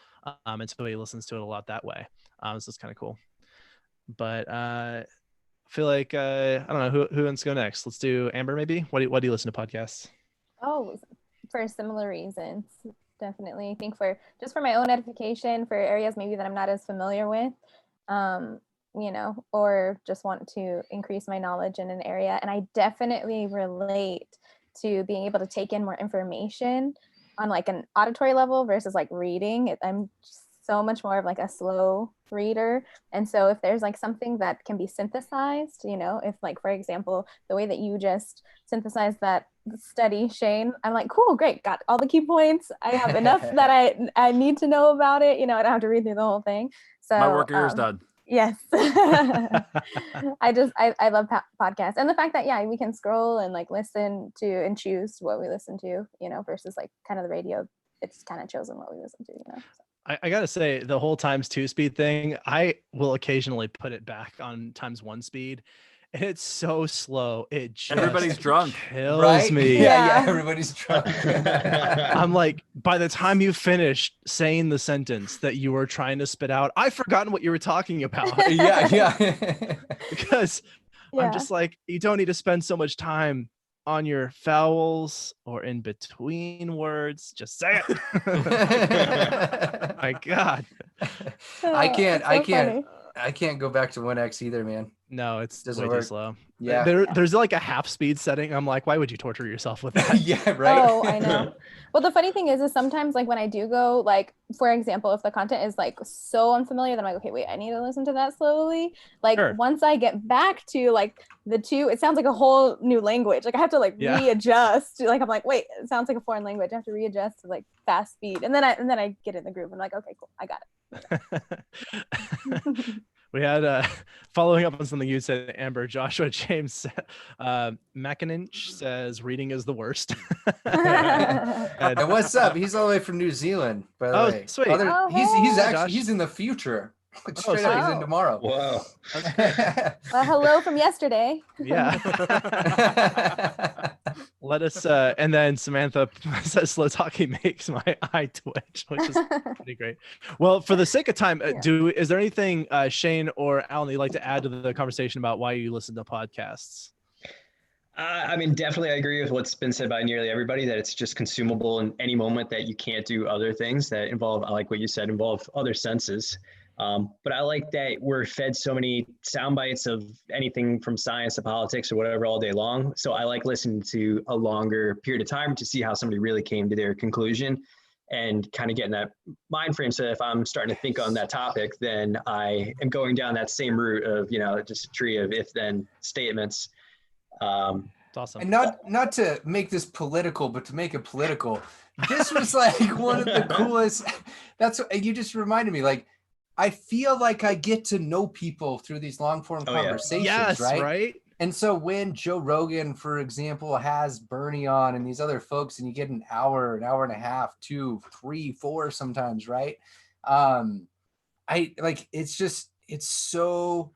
and so he listens to it a lot that way. So it's kind of cool. But I feel like I don't know who wants to go next. Let's do Amber, maybe. Why do you listen to podcasts? Oh, for similar reasons, definitely. I think for my own edification, for areas maybe that I'm not as familiar with, or just want to increase my knowledge in an area. And I definitely relate to being able to take in more information on like an auditory level versus like reading. I'm so much more of like a slow reader. And so if there's like something that can be synthesized, if like, for example, the way that you just synthesized that study, Shane, I'm like, cool, great, got all the key points. I have enough that I need to know about it. I don't have to read through the whole thing. So my work here is done. Yes. I love podcasts, and the fact that we can scroll and like listen to and choose what we listen to, versus like kind of the radio, it's kind of chosen what we listen to, So. I gotta say, the whole times 2 speed thing, I will occasionally put it back on times 1 speed, and it's so slow. It just Everybody's drunk, kills Right? me. Yeah, everybody's drunk. I'm like, by the time you finished saying the sentence that you were trying to spit out, I've forgotten what you were talking about. yeah. Because I'm just like, you don't need to spend so much time on your vowels or in between words. Just say it. My God. I can't I can't go back to 1x either, man. No, it's Doesn't way work. too slow. Yeah. There's like a half speed setting. I'm like, why would you torture yourself with that? Yeah, right. Oh, I know. Well, the funny thing is sometimes like when I do go, like, for example, if the content is like so unfamiliar, then I'm like, okay, wait, I need to listen to that slowly. Like Sure. once I get back to like the two, it sounds like a whole new language. Like I have to like Yeah. readjust. Like I'm like, wait, it sounds like a foreign language. I have to readjust to like fast speed. And then I get in the groove. I'm like, okay, cool. I got it. We had following up on something you said, Amber. Joshua James McIninch says reading is the worst. And what's up? He's all the way from New Zealand, by the way. Sweet. Oh, he's hey. actually Josh. he's in the future. Oh, Straight up, he's in sweet. tomorrow. Whoa. Well, hello from yesterday. Yeah. Let us and then Samantha says slow talking makes my eye twitch, which is pretty great. Well, for the sake of time, is there anything Shane or Alan you'd like to add to the conversation about why you listen to podcasts? I mean, definitely I agree with what's been said by nearly everybody, that it's just consumable in any moment, that you can't do other things that involve, I like what you said, involve other senses. But I like that we're fed so many sound bites of anything from science to politics or whatever all day long. So I like listening to a longer period of time to see how somebody really came to their conclusion and kind of getting that mind frame. So if I'm starting to think on that topic, then I am going down that same route of, just a tree of if-then statements. It's awesome. And not to make this political, but to make it political, this was like one of the coolest. That's what you just reminded me. Like, I feel like I get to know people through these long form conversations, yes, right? And so when Joe Rogan, for example, has Bernie on and these other folks, and you get an hour and a half, 2, 3, 4 sometimes, right? I like, it's so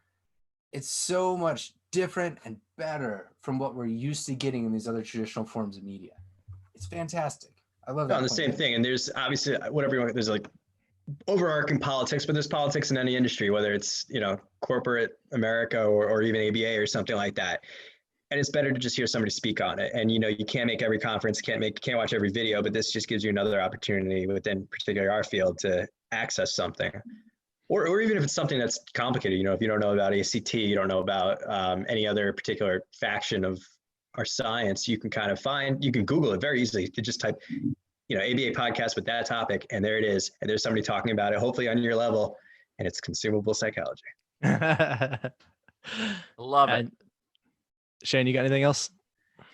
much different and better from what we're used to getting in these other traditional forms of media. It's fantastic. I love that. On the same thing. And there's obviously there's like overarching politics, but there's politics in any industry, whether it's, corporate America or even ABA or something like that. And it's better to just hear somebody speak on it. And, you can't make every conference, can't watch every video, but this just gives you another opportunity within particularly our field to access something. Or even if it's something that's complicated, if you don't know about ACT, you don't know about any other particular faction of our science, you can you can Google it very easily. You just type, ABA podcast with that topic, and there it is. And there's somebody talking about it, hopefully on your level, and it's consumable psychology. Love it. Shane, you got anything else?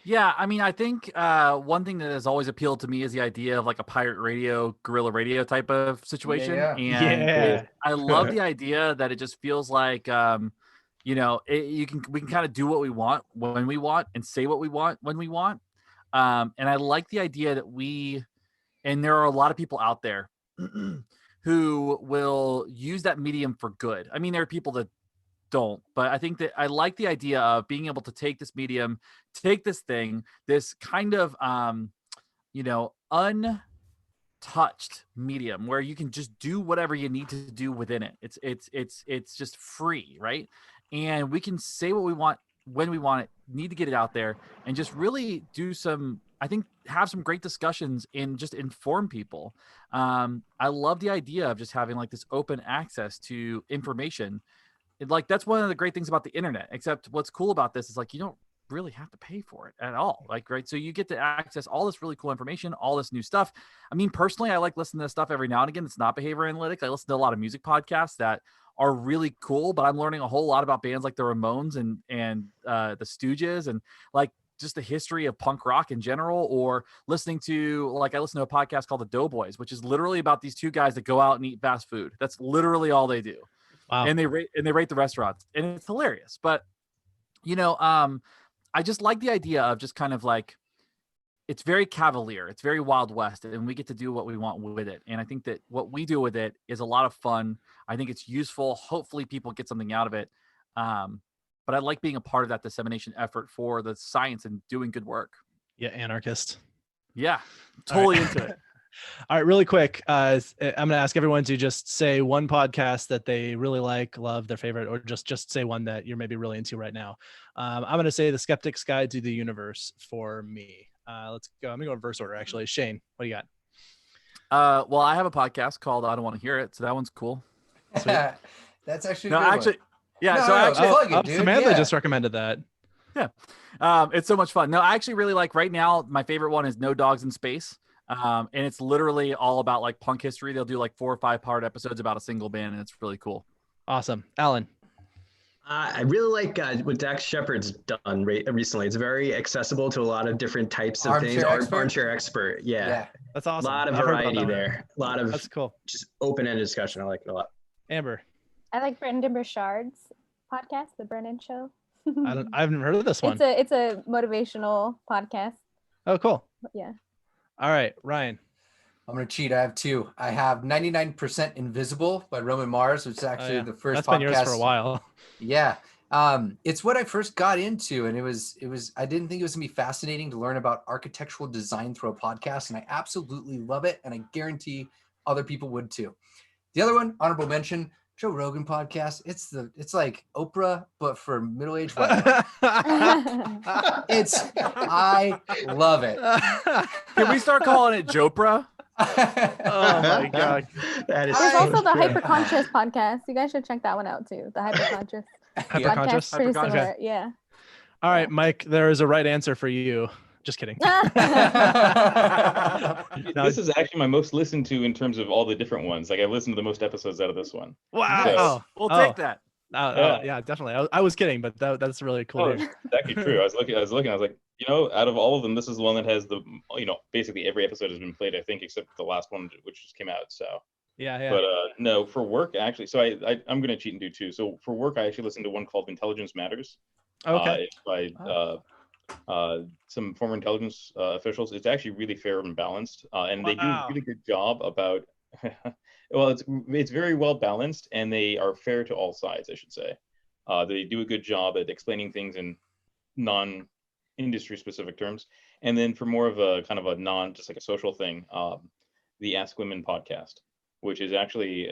Yeah, I mean, I think one thing that has always appealed to me is the idea of like a pirate radio, guerrilla radio type of situation. Yeah. And I love the idea that it just feels like, we can kind of do what we want when we want and say what we want when we want. And I like the idea that and there are a lot of people out there who will use that medium for good. I mean, there are people that don't, but I think that I like the idea of being able to take this medium, take this thing, this kind of, untouched medium where you can just do whatever you need to do within it. It's just free, right? And we can say what we want when we want it, need to get it out there, and just really have some great discussions and just inform people. I love the idea of just having like this open access to information. Like, that's one of the great things about the internet, except what's cool about this is like, you don't really have to pay for it at all. Like, right. So you get to access all this really cool information, all this new stuff. I mean, personally, I like listening to stuff every now and again. It's not behavior analytics. I listen to a lot of music podcasts that are really cool, but I'm learning a whole lot about bands like the Ramones and the Stooges, and like just the history of punk rock in general, or listening to, I listen to a podcast called The Doughboys, which is literally about these two guys that go out and eat fast food. That's literally all they do. Wow. And they rate the restaurants, and it's hilarious. But, I just like the idea of just kind of like, it's very cavalier. It's very Wild West, and we get to do what we want with it. And I think that what we do with it is a lot of fun. I think it's useful. Hopefully people get something out of it. But I like being a part of that dissemination effort for the science and doing good work. Yeah. Anarchist. Yeah. Totally into it. All right, really quick. I'm going to ask everyone to just say one podcast that they really like, love, their favorite, or just say one that you're maybe really into right now. I'm going to say The Skeptic's Guide to the Universe for me. Let's go. I'm going to go in reverse order, actually. Shane, what do you got? Well, I have a podcast called I Don't Want to Hear It, so that one's cool. That's actually a No, good one. actually, yeah. No, so no, actually, plug it, dude. Samantha Yeah. just recommended that. yeah, it's so much fun. No, I actually really like right now. My favorite one is No Dogs in Space. And it's literally all about like punk history. They'll do like 4 or 5 part episodes about a single band, and it's really cool. Awesome. Alan. I really like what Dax Shepard's done recently. It's very accessible to a lot of different types of things. Armchair expert. Yeah. That's A awesome. lot of I've heard about variety that one. there. A lot of That's cool. just open-ended discussion. I like it a lot. Amber. I like Brendan Burchard's podcast, The Brendan Show. I haven't heard of this one. It's a motivational podcast. Oh, cool. Yeah. All right, Ryan. I'm going to cheat. I have 2. I have 99% Invisible by Roman Mars, which is actually the first That's podcast. been yours for a while. Yeah. It's what I first got into, and it was, I didn't think it was gonna be fascinating to learn about architectural design through a podcast, and I absolutely love it. And I guarantee other people would too. The other one, honorable mention, Joe Rogan podcast. It's like Oprah, but for middle-aged white men. I love it. Can we start calling it Jopra? Oh my god. That is There's so also the true. Hyperconscious podcast. You guys should check that one out too. The Hyperconscious Hyperconscious? podcast. Pretty Hyperconscious. similar. Yeah. All right, Mike, there is a right answer for you. Just kidding. No, This is actually my most listened to in terms of all the different ones. Like I've listened to the most episodes out of this one. wow. We'll Oh. take that. Yeah, definitely. I was kidding, but that's really cool. Oh, to it's actually true. I was looking. I was like, out of all of them, this is the one that has the, basically every episode has been played, I think, except the last one, which just came out. So, Yeah. but no, for work actually. So I'm gonna cheat and do 2. So for work, I actually listened to one called Intelligence Matters. Okay. By some former intelligence officials. It's actually really fair and balanced, and they do a really good job about. Well, it's very well balanced, and they are fair to all sides, I should say. They do a good job at explaining things in non-industry specific terms. And then for more of a kind of a just like a social thing, the Ask Women podcast, which is actually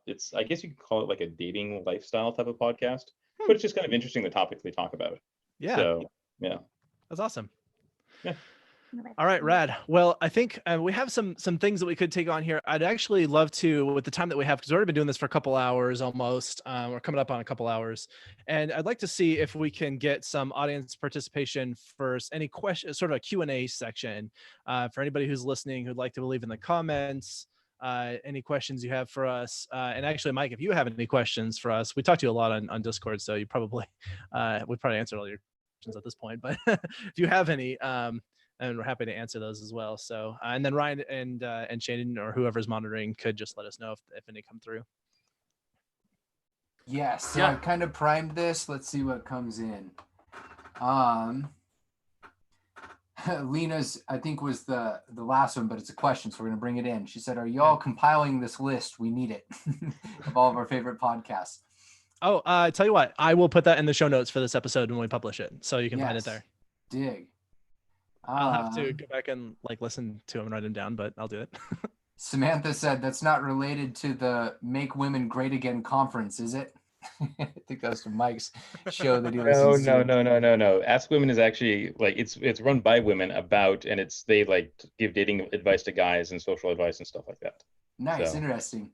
it's, I guess you could call it like a dating lifestyle type of podcast, but it's just kind of interesting, the topics they talk about. Yeah. So, yeah. That's awesome. Yeah. All right, rad. Well, I think we have some things that we could take on here. I'd actually love to, with the time that we have, because we've already been doing this for a couple hours almost. We're coming up on a couple hours, and I'd like to see if we can get some audience participation first. Any questions, sort of a Q&A section for anybody who's listening who'd like to leave in the comments. Any questions you have for us, and actually, Mike, if you have any questions for us, we talked to you a lot on Discord, so you probably we've probably answered all your questions at this point. But if you have any, and we're happy to answer those as well. So, and then Ryan and Shannon or whoever's monitoring could just let us know if any come through. Yes, so Yeah. I've kind of primed this. Let's see what comes in. Lena's, I think, was the last one, but it's a question, so we're gonna bring it in. She said, "Are y'all compiling this list? We need it of all of our favorite podcasts." Oh, tell you what, I will put that in the show notes for this episode when we publish it, so you can find it Yes. there. Dig. I'll have to go back and listen to them and write them down, but I'll do it. Samantha said that's not related to the Make Women Great Again conference, is it? I think that was from Mike's show that he listens to. No. Ask Women is actually like it's run by women and they like give dating advice to guys and social advice and stuff like that. Nice, So. interesting.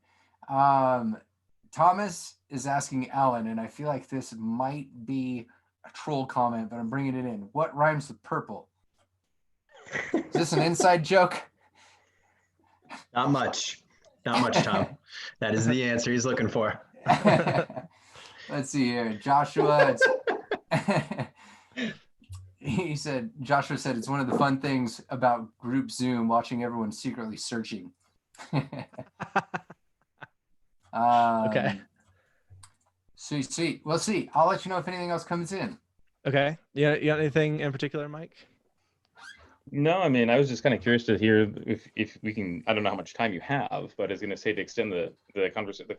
Thomas is asking Alan, and I feel like this might be a troll comment, but I'm bringing it in. What rhymes with purple? Is this an inside joke? Not much, Tom. That is the answer he's looking for. Let's see here. Joshua. Joshua said it's one of the fun things about group Zoom, watching everyone secretly searching. Okay. Sweet. We'll see. I'll let you know if anything else comes in. Okay. You got anything in particular, Mike? No, I mean, I was just kind of curious to hear if we can. I don't know how much time you have, but I was going to say to extend the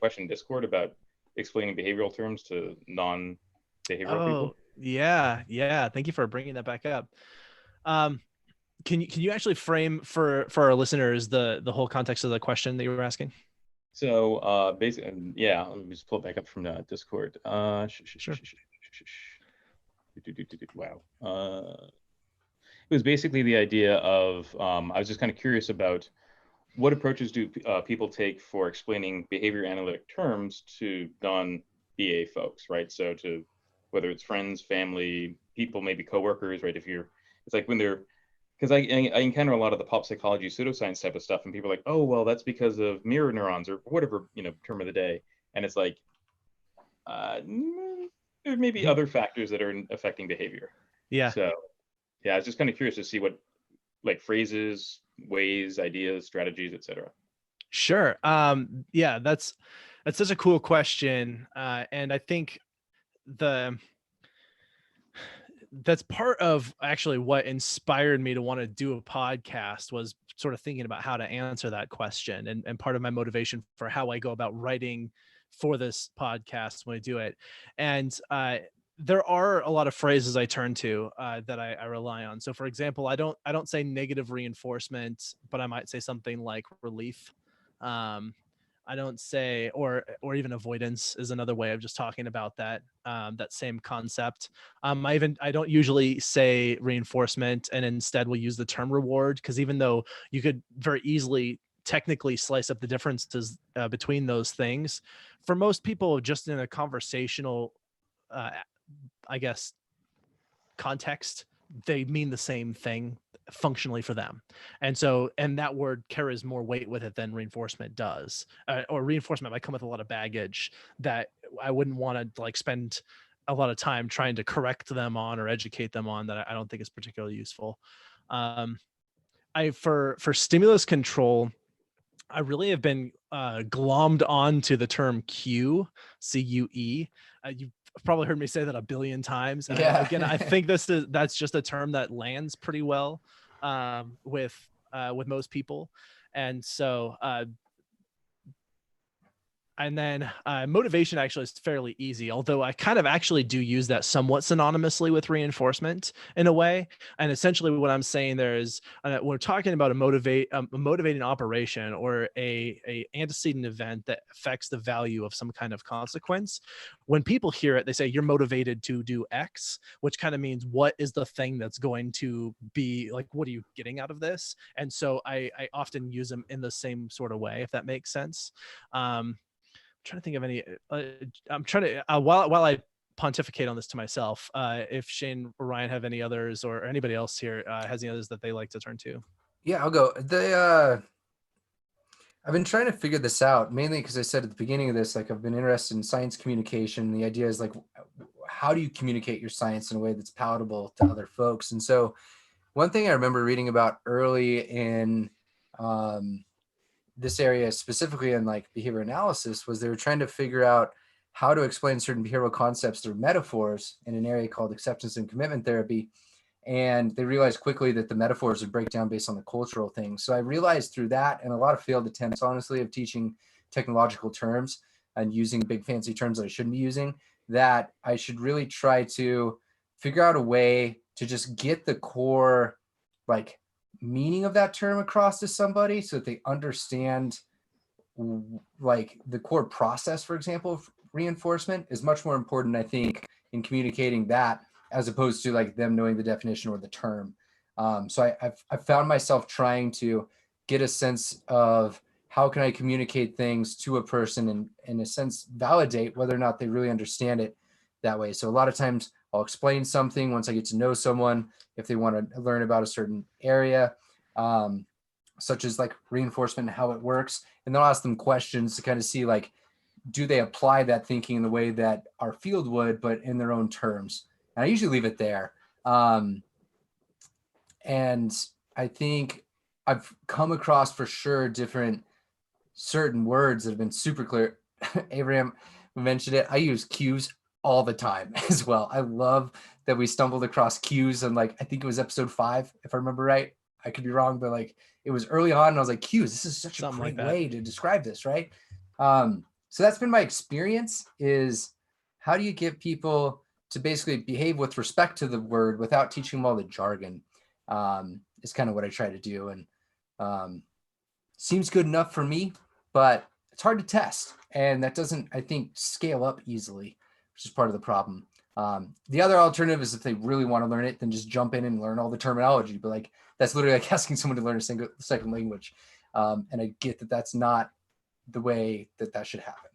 question in Discord about explaining behavioral terms to non-behavioral people. Yeah. Thank you for bringing that back up. Can you actually frame for our listeners the whole context of the question that you were asking? So basically, yeah, let me just pull it back up from Discord. Sure. Wow. It was basically the idea of I was just kind of curious about what approaches do people take for explaining behavior analytic terms to non-BA folks, right? So to whether it's friends, family, people, maybe coworkers, right? It's like when they're, because I encounter a lot of the pop psychology, pseudoscience type of stuff, and people are like, oh, well, that's because of mirror neurons or whatever, term of the day. And it's like, there may be other factors that are affecting behavior. Yeah. So, yeah, I was just kind of curious to see what, like, phrases, ways, ideas, strategies, etc. Sure. Yeah, that's such a cool question. And I think that's part of actually what inspired me to want to do a podcast, was sort of thinking about how to answer that question. And part of my motivation for how I go about writing for this podcast when I do it. And there are a lot of phrases I turn to that I rely on. So for example, I don't say negative reinforcement, but I might say something like relief. I don't say, or even avoidance is another way of just talking about that same concept. I don't usually say reinforcement, and instead we'll use the term reward, because even though you could very easily technically slice up the differences between those things, for most people, just in a conversational, I guess, context, they mean the same thing functionally for them. And that word carries more weight with it than reinforcement does. Or reinforcement might come with a lot of baggage that I wouldn't want to spend a lot of time trying to correct them on or educate them on, that I don't think is particularly useful. For stimulus control, I really have been glommed onto the term CUE. You've probably heard me say that a billion times. And Yeah. I think that's just a term that lands pretty well with most people. And so and then motivation actually is fairly easy, although I kind of actually do use that somewhat synonymously with reinforcement in a way. And essentially what I'm saying there is we're talking about a motivating operation, or a antecedent event that affects the value of some kind of consequence. When people hear it, they say you're motivated to do X, which kind of means what is the thing that's going to be like, what are you getting out of this? And so I often use them in the same sort of way, if that makes sense. Trying to think of any I'm trying to while I pontificate on this to myself, if Shane or Ryan have any others, or anybody else here has any others that they like to turn to. Yeah, I'll go. I've been trying to figure this out, mainly because I said at the beginning of this, like, I've been interested in science communication. The idea is, like, how do you communicate your science in a way that's palatable to other folks? And so one thing I remember reading about early in this area, specifically in like behavior analysis, was they were trying to figure out how to explain certain behavioral concepts through metaphors in an area called acceptance and commitment therapy. And they realized quickly that the metaphors would break down based on the cultural things. So I realized through that, and a lot of failed attempts, honestly, of teaching technological terms and using big fancy terms that I shouldn't be using, that I should really try to figure out a way to just get the core, like, meaning of that term across to somebody, so that they understand, like, the core process, for example, of reinforcement is much more important, I think, in communicating that, as opposed to like them knowing the definition or the term. So I've found myself trying to get a sense of how can I communicate things to a person, and in a sense validate whether or not they really understand it that way. So a lot of times I'll explain something once I get to know someone, if they want to learn about a certain area, such as like reinforcement and how it works. And then I'll ask them questions to kind of see, like, do they apply that thinking in the way that our field would, but in their own terms. And I usually leave it there. And I think I've come across for sure certain words that have been super clear. Abraham mentioned it. I use cues all the time as well. I love that we stumbled across cues, and like, I think it was episode 5, if I remember right. I could be wrong, but like, it was early on and I was like, cues, this is such a great way to describe this, right? So that's been my experience, is how do you get people to basically behave with respect to the word without teaching them all the jargon, is kind of what I try to do. And seems good enough for me, but it's hard to test. And that doesn't, I think, scale up easily, which is part of the problem. The other alternative is if they really want to learn it, then just jump in and learn all the terminology. But like, that's literally like asking someone to learn a second language. And I get that that's not the way that should happen.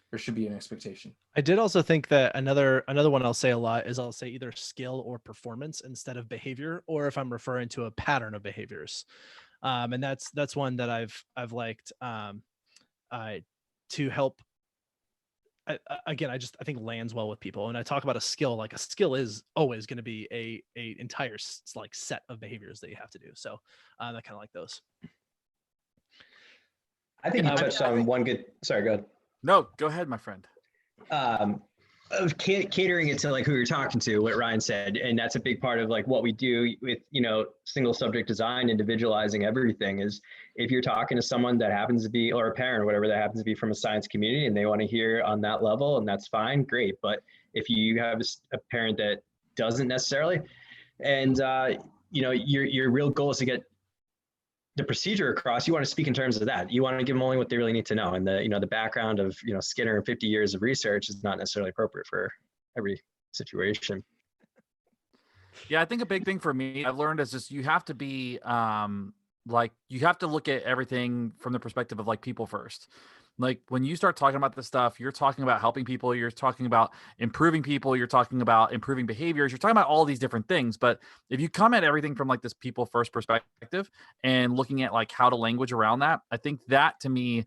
There should be an expectation. I did also think that another one I'll say a lot is I'll say either skill or performance instead of behavior, or if I'm referring to a pattern of behaviors. And that's one that I've liked to help. I think lands well with people. And I talk about a skill, like a skill is always going to be a entire like set of behaviors that you have to do. So I kind of like those. I think you touched on one good. Sorry, go ahead. No, go ahead, my friend. Catering it to like who you're talking to, what Ryan said, and that's a big part of like what we do with single subject design, individualizing everything. Is if you're talking to someone that happens to be, or a parent or whatever that happens to be from a science community, and they want to hear on that level, and that's fine, great. But if you have a parent that doesn't necessarily, and your real goal is to get the procedure across, you want to speak in terms of that. You want to give them only what they really need to know. And the background of, Skinner and 50 years of research is not necessarily appropriate for every situation. Yeah, I think a big thing for me I've learned is just you have to be you have to look at everything from the perspective of like people first. Like when you start talking about this stuff, you're talking about helping people, you're talking about improving people, you're talking about improving behaviors, you're talking about all these different things. But if you come at everything from like this people first perspective and looking at like how to language around that, I think that to me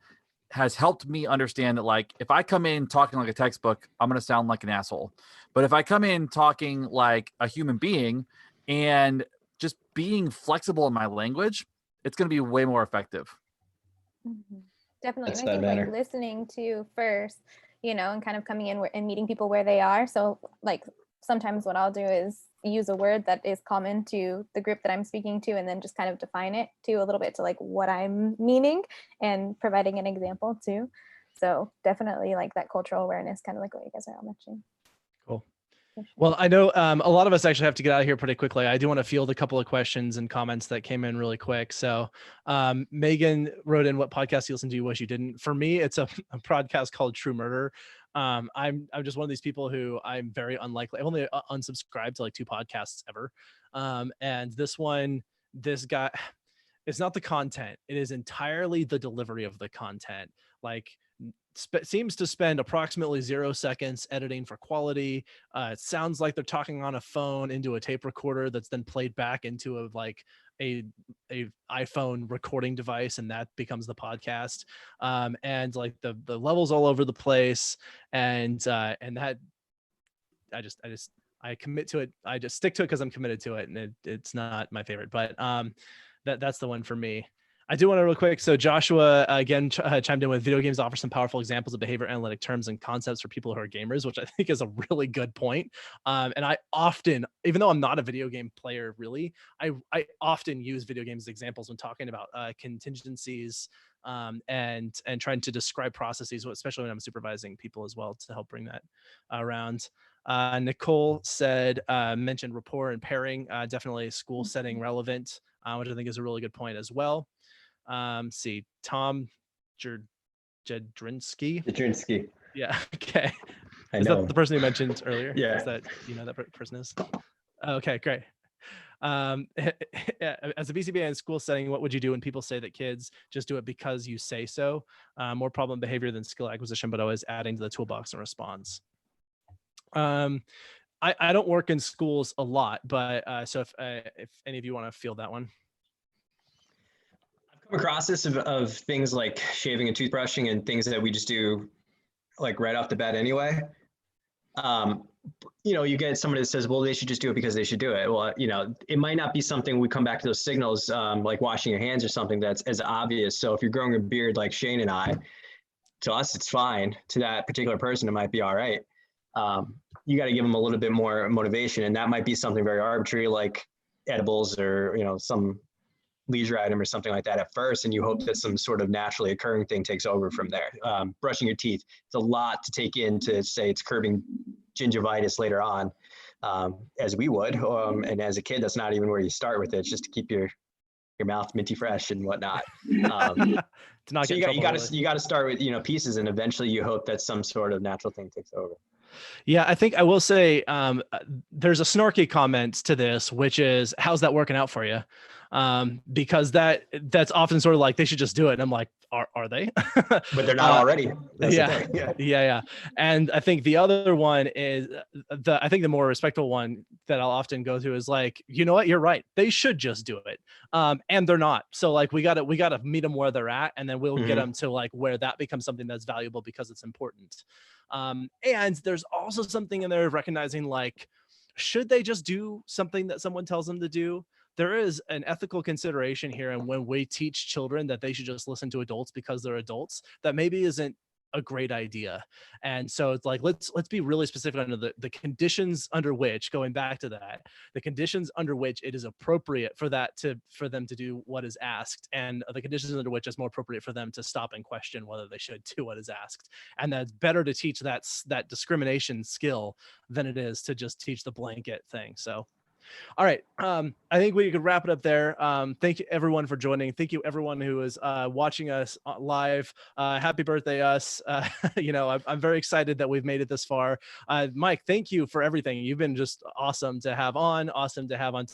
has helped me understand that like if I come in talking like a textbook, I'm going to sound like an asshole. But if I come in talking like a human being and just being flexible in my language, it's going to be way more effective. Mm-hmm. Definitely. That's and I think that like listening to first, and kind of coming in and meeting people where they are. So like sometimes what I'll do is use a word that is common to the group that I'm speaking to, and then just kind of define it to a little bit to like what I'm meaning and providing an example too. So definitely like that cultural awareness, kind of like what you guys are all mentioning. Cool. Well, I know a lot of us actually have to get out of here pretty quickly. I do want to field a couple of questions and comments that came in really quick. So Megan wrote in, what podcast you listen to, wish you didn't. For me, it's a podcast called True Murder. I'm just one of these people who I'm very unlikely. I've only unsubscribed to like 2 podcasts ever. And this guy, it's not the content. It is entirely the delivery of the content. Like seems to spend approximately 0 seconds editing for quality. It sounds like they're talking on a phone into a tape recorder that's then played back into a iPhone recording device, and that becomes the podcast. And like the levels all over the place, and that I commit to it. I just stick to it because I'm committed to it, and it's not my favorite, but that's the one for me. I do want to real quick. So Joshua again chimed in with, video games offer some powerful examples of behavior analytic terms and concepts for people who are gamers, which I think is a really good point. And I often, even though I'm not a video game player, really, I often use video games as examples when talking about contingencies and trying to describe processes, especially when I'm supervising people as well, to help bring that around. Nicole said, mentioned rapport and pairing, definitely school setting relevant, which I think is a really good point as well. See, Tom Jadrinsky. Yeah. Okay. Is that the person you mentioned earlier? Yeah. Is that that person is? Okay, great. As a BCBA in school setting, what would you do when people say that kids just do it because you say so? More problem behavior than skill acquisition, but always adding to the toolbox in response. I don't work in schools a lot, but so if any of you want to field that one. I've come across this of things like shaving and toothbrushing and things that we just do like right off the bat anyway. You get somebody that says, well, they should just do it because they should do it. Well, it might not be something, we come back to those signals, like washing your hands or something that's as obvious. So if you're growing a beard like Shane and I, to us, it's fine. To that particular person, it might be all right. You got to give them a little bit more motivation, and that might be something very arbitrary like edibles or, some leisure item or something like that at first, and you hope that some sort of naturally occurring thing takes over from there. Brushing your teeth, it's a lot to take in to say it's curbing gingivitis later on, as we would, and as a kid, that's not even where you start with it. It's just to keep your mouth minty fresh and whatnot. So you got to start with pieces, and eventually you hope that some sort of natural thing takes over. Yeah, I think I will say there's a snarky comment to this, which is, how's that working out for you? Because that's often sort of like, they should just do it. And I'm like, are they? But they're not already. That's yeah, the thing. yeah. And I think the other one is I think the more respectful one that I'll often go to is like, you know what, you're right. They should just do it. And they're not. So like, we gotta meet them where they're at, and then we'll get them to like where that becomes something that's valuable because it's important. And there's also something in there of recognizing, like, should they just do something that someone tells them to do? There is an ethical consideration here. And when we teach children that they should just listen to adults because they're adults, that maybe isn't a great idea. And so it's like, let's be really specific under the conditions under which, going back to that, the conditions under which it is appropriate for them to do what is asked, and the conditions under which it's more appropriate for them to stop and question whether they should do what is asked. And that's better to teach that discrimination skill than it is to just teach the blanket thing. So all right. I think we could wrap it up there. Thank you everyone for joining. Thank you everyone who is watching us live. Happy birthday us. I'm very excited that we've made it this far. Mike, thank you for everything. You've been just awesome to have on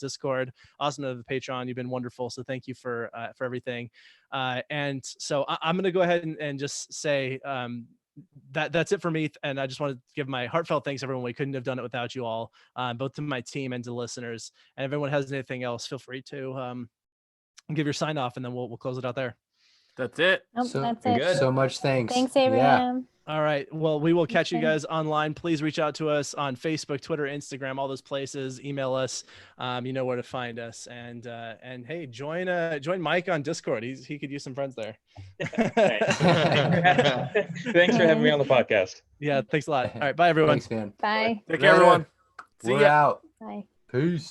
Discord, awesome to have the Patreon. You've been wonderful. So thank you for everything. And so I'm going to go ahead and just say, that's it for me. And I just want to give my heartfelt thanks, everyone. We couldn't have done it without you all, both to my team and to listeners. And if everyone has anything else, feel free to give your sign off, and then we'll close it out there. That's it. Nope, that's it. Good. So much thanks. Thanks, Abraham. All right. Well, we will catch you guys online. Please reach out to us on Facebook, Twitter, Instagram, all those places. Email us. You know where to find us. And hey, join Mike on Discord. He could use some friends there. Thanks for having me on the podcast. Yeah. Thanks a lot. All right. Bye, everyone. Thanks, man. Bye. Take care, everyone. See We're ya. out. Bye. Peace.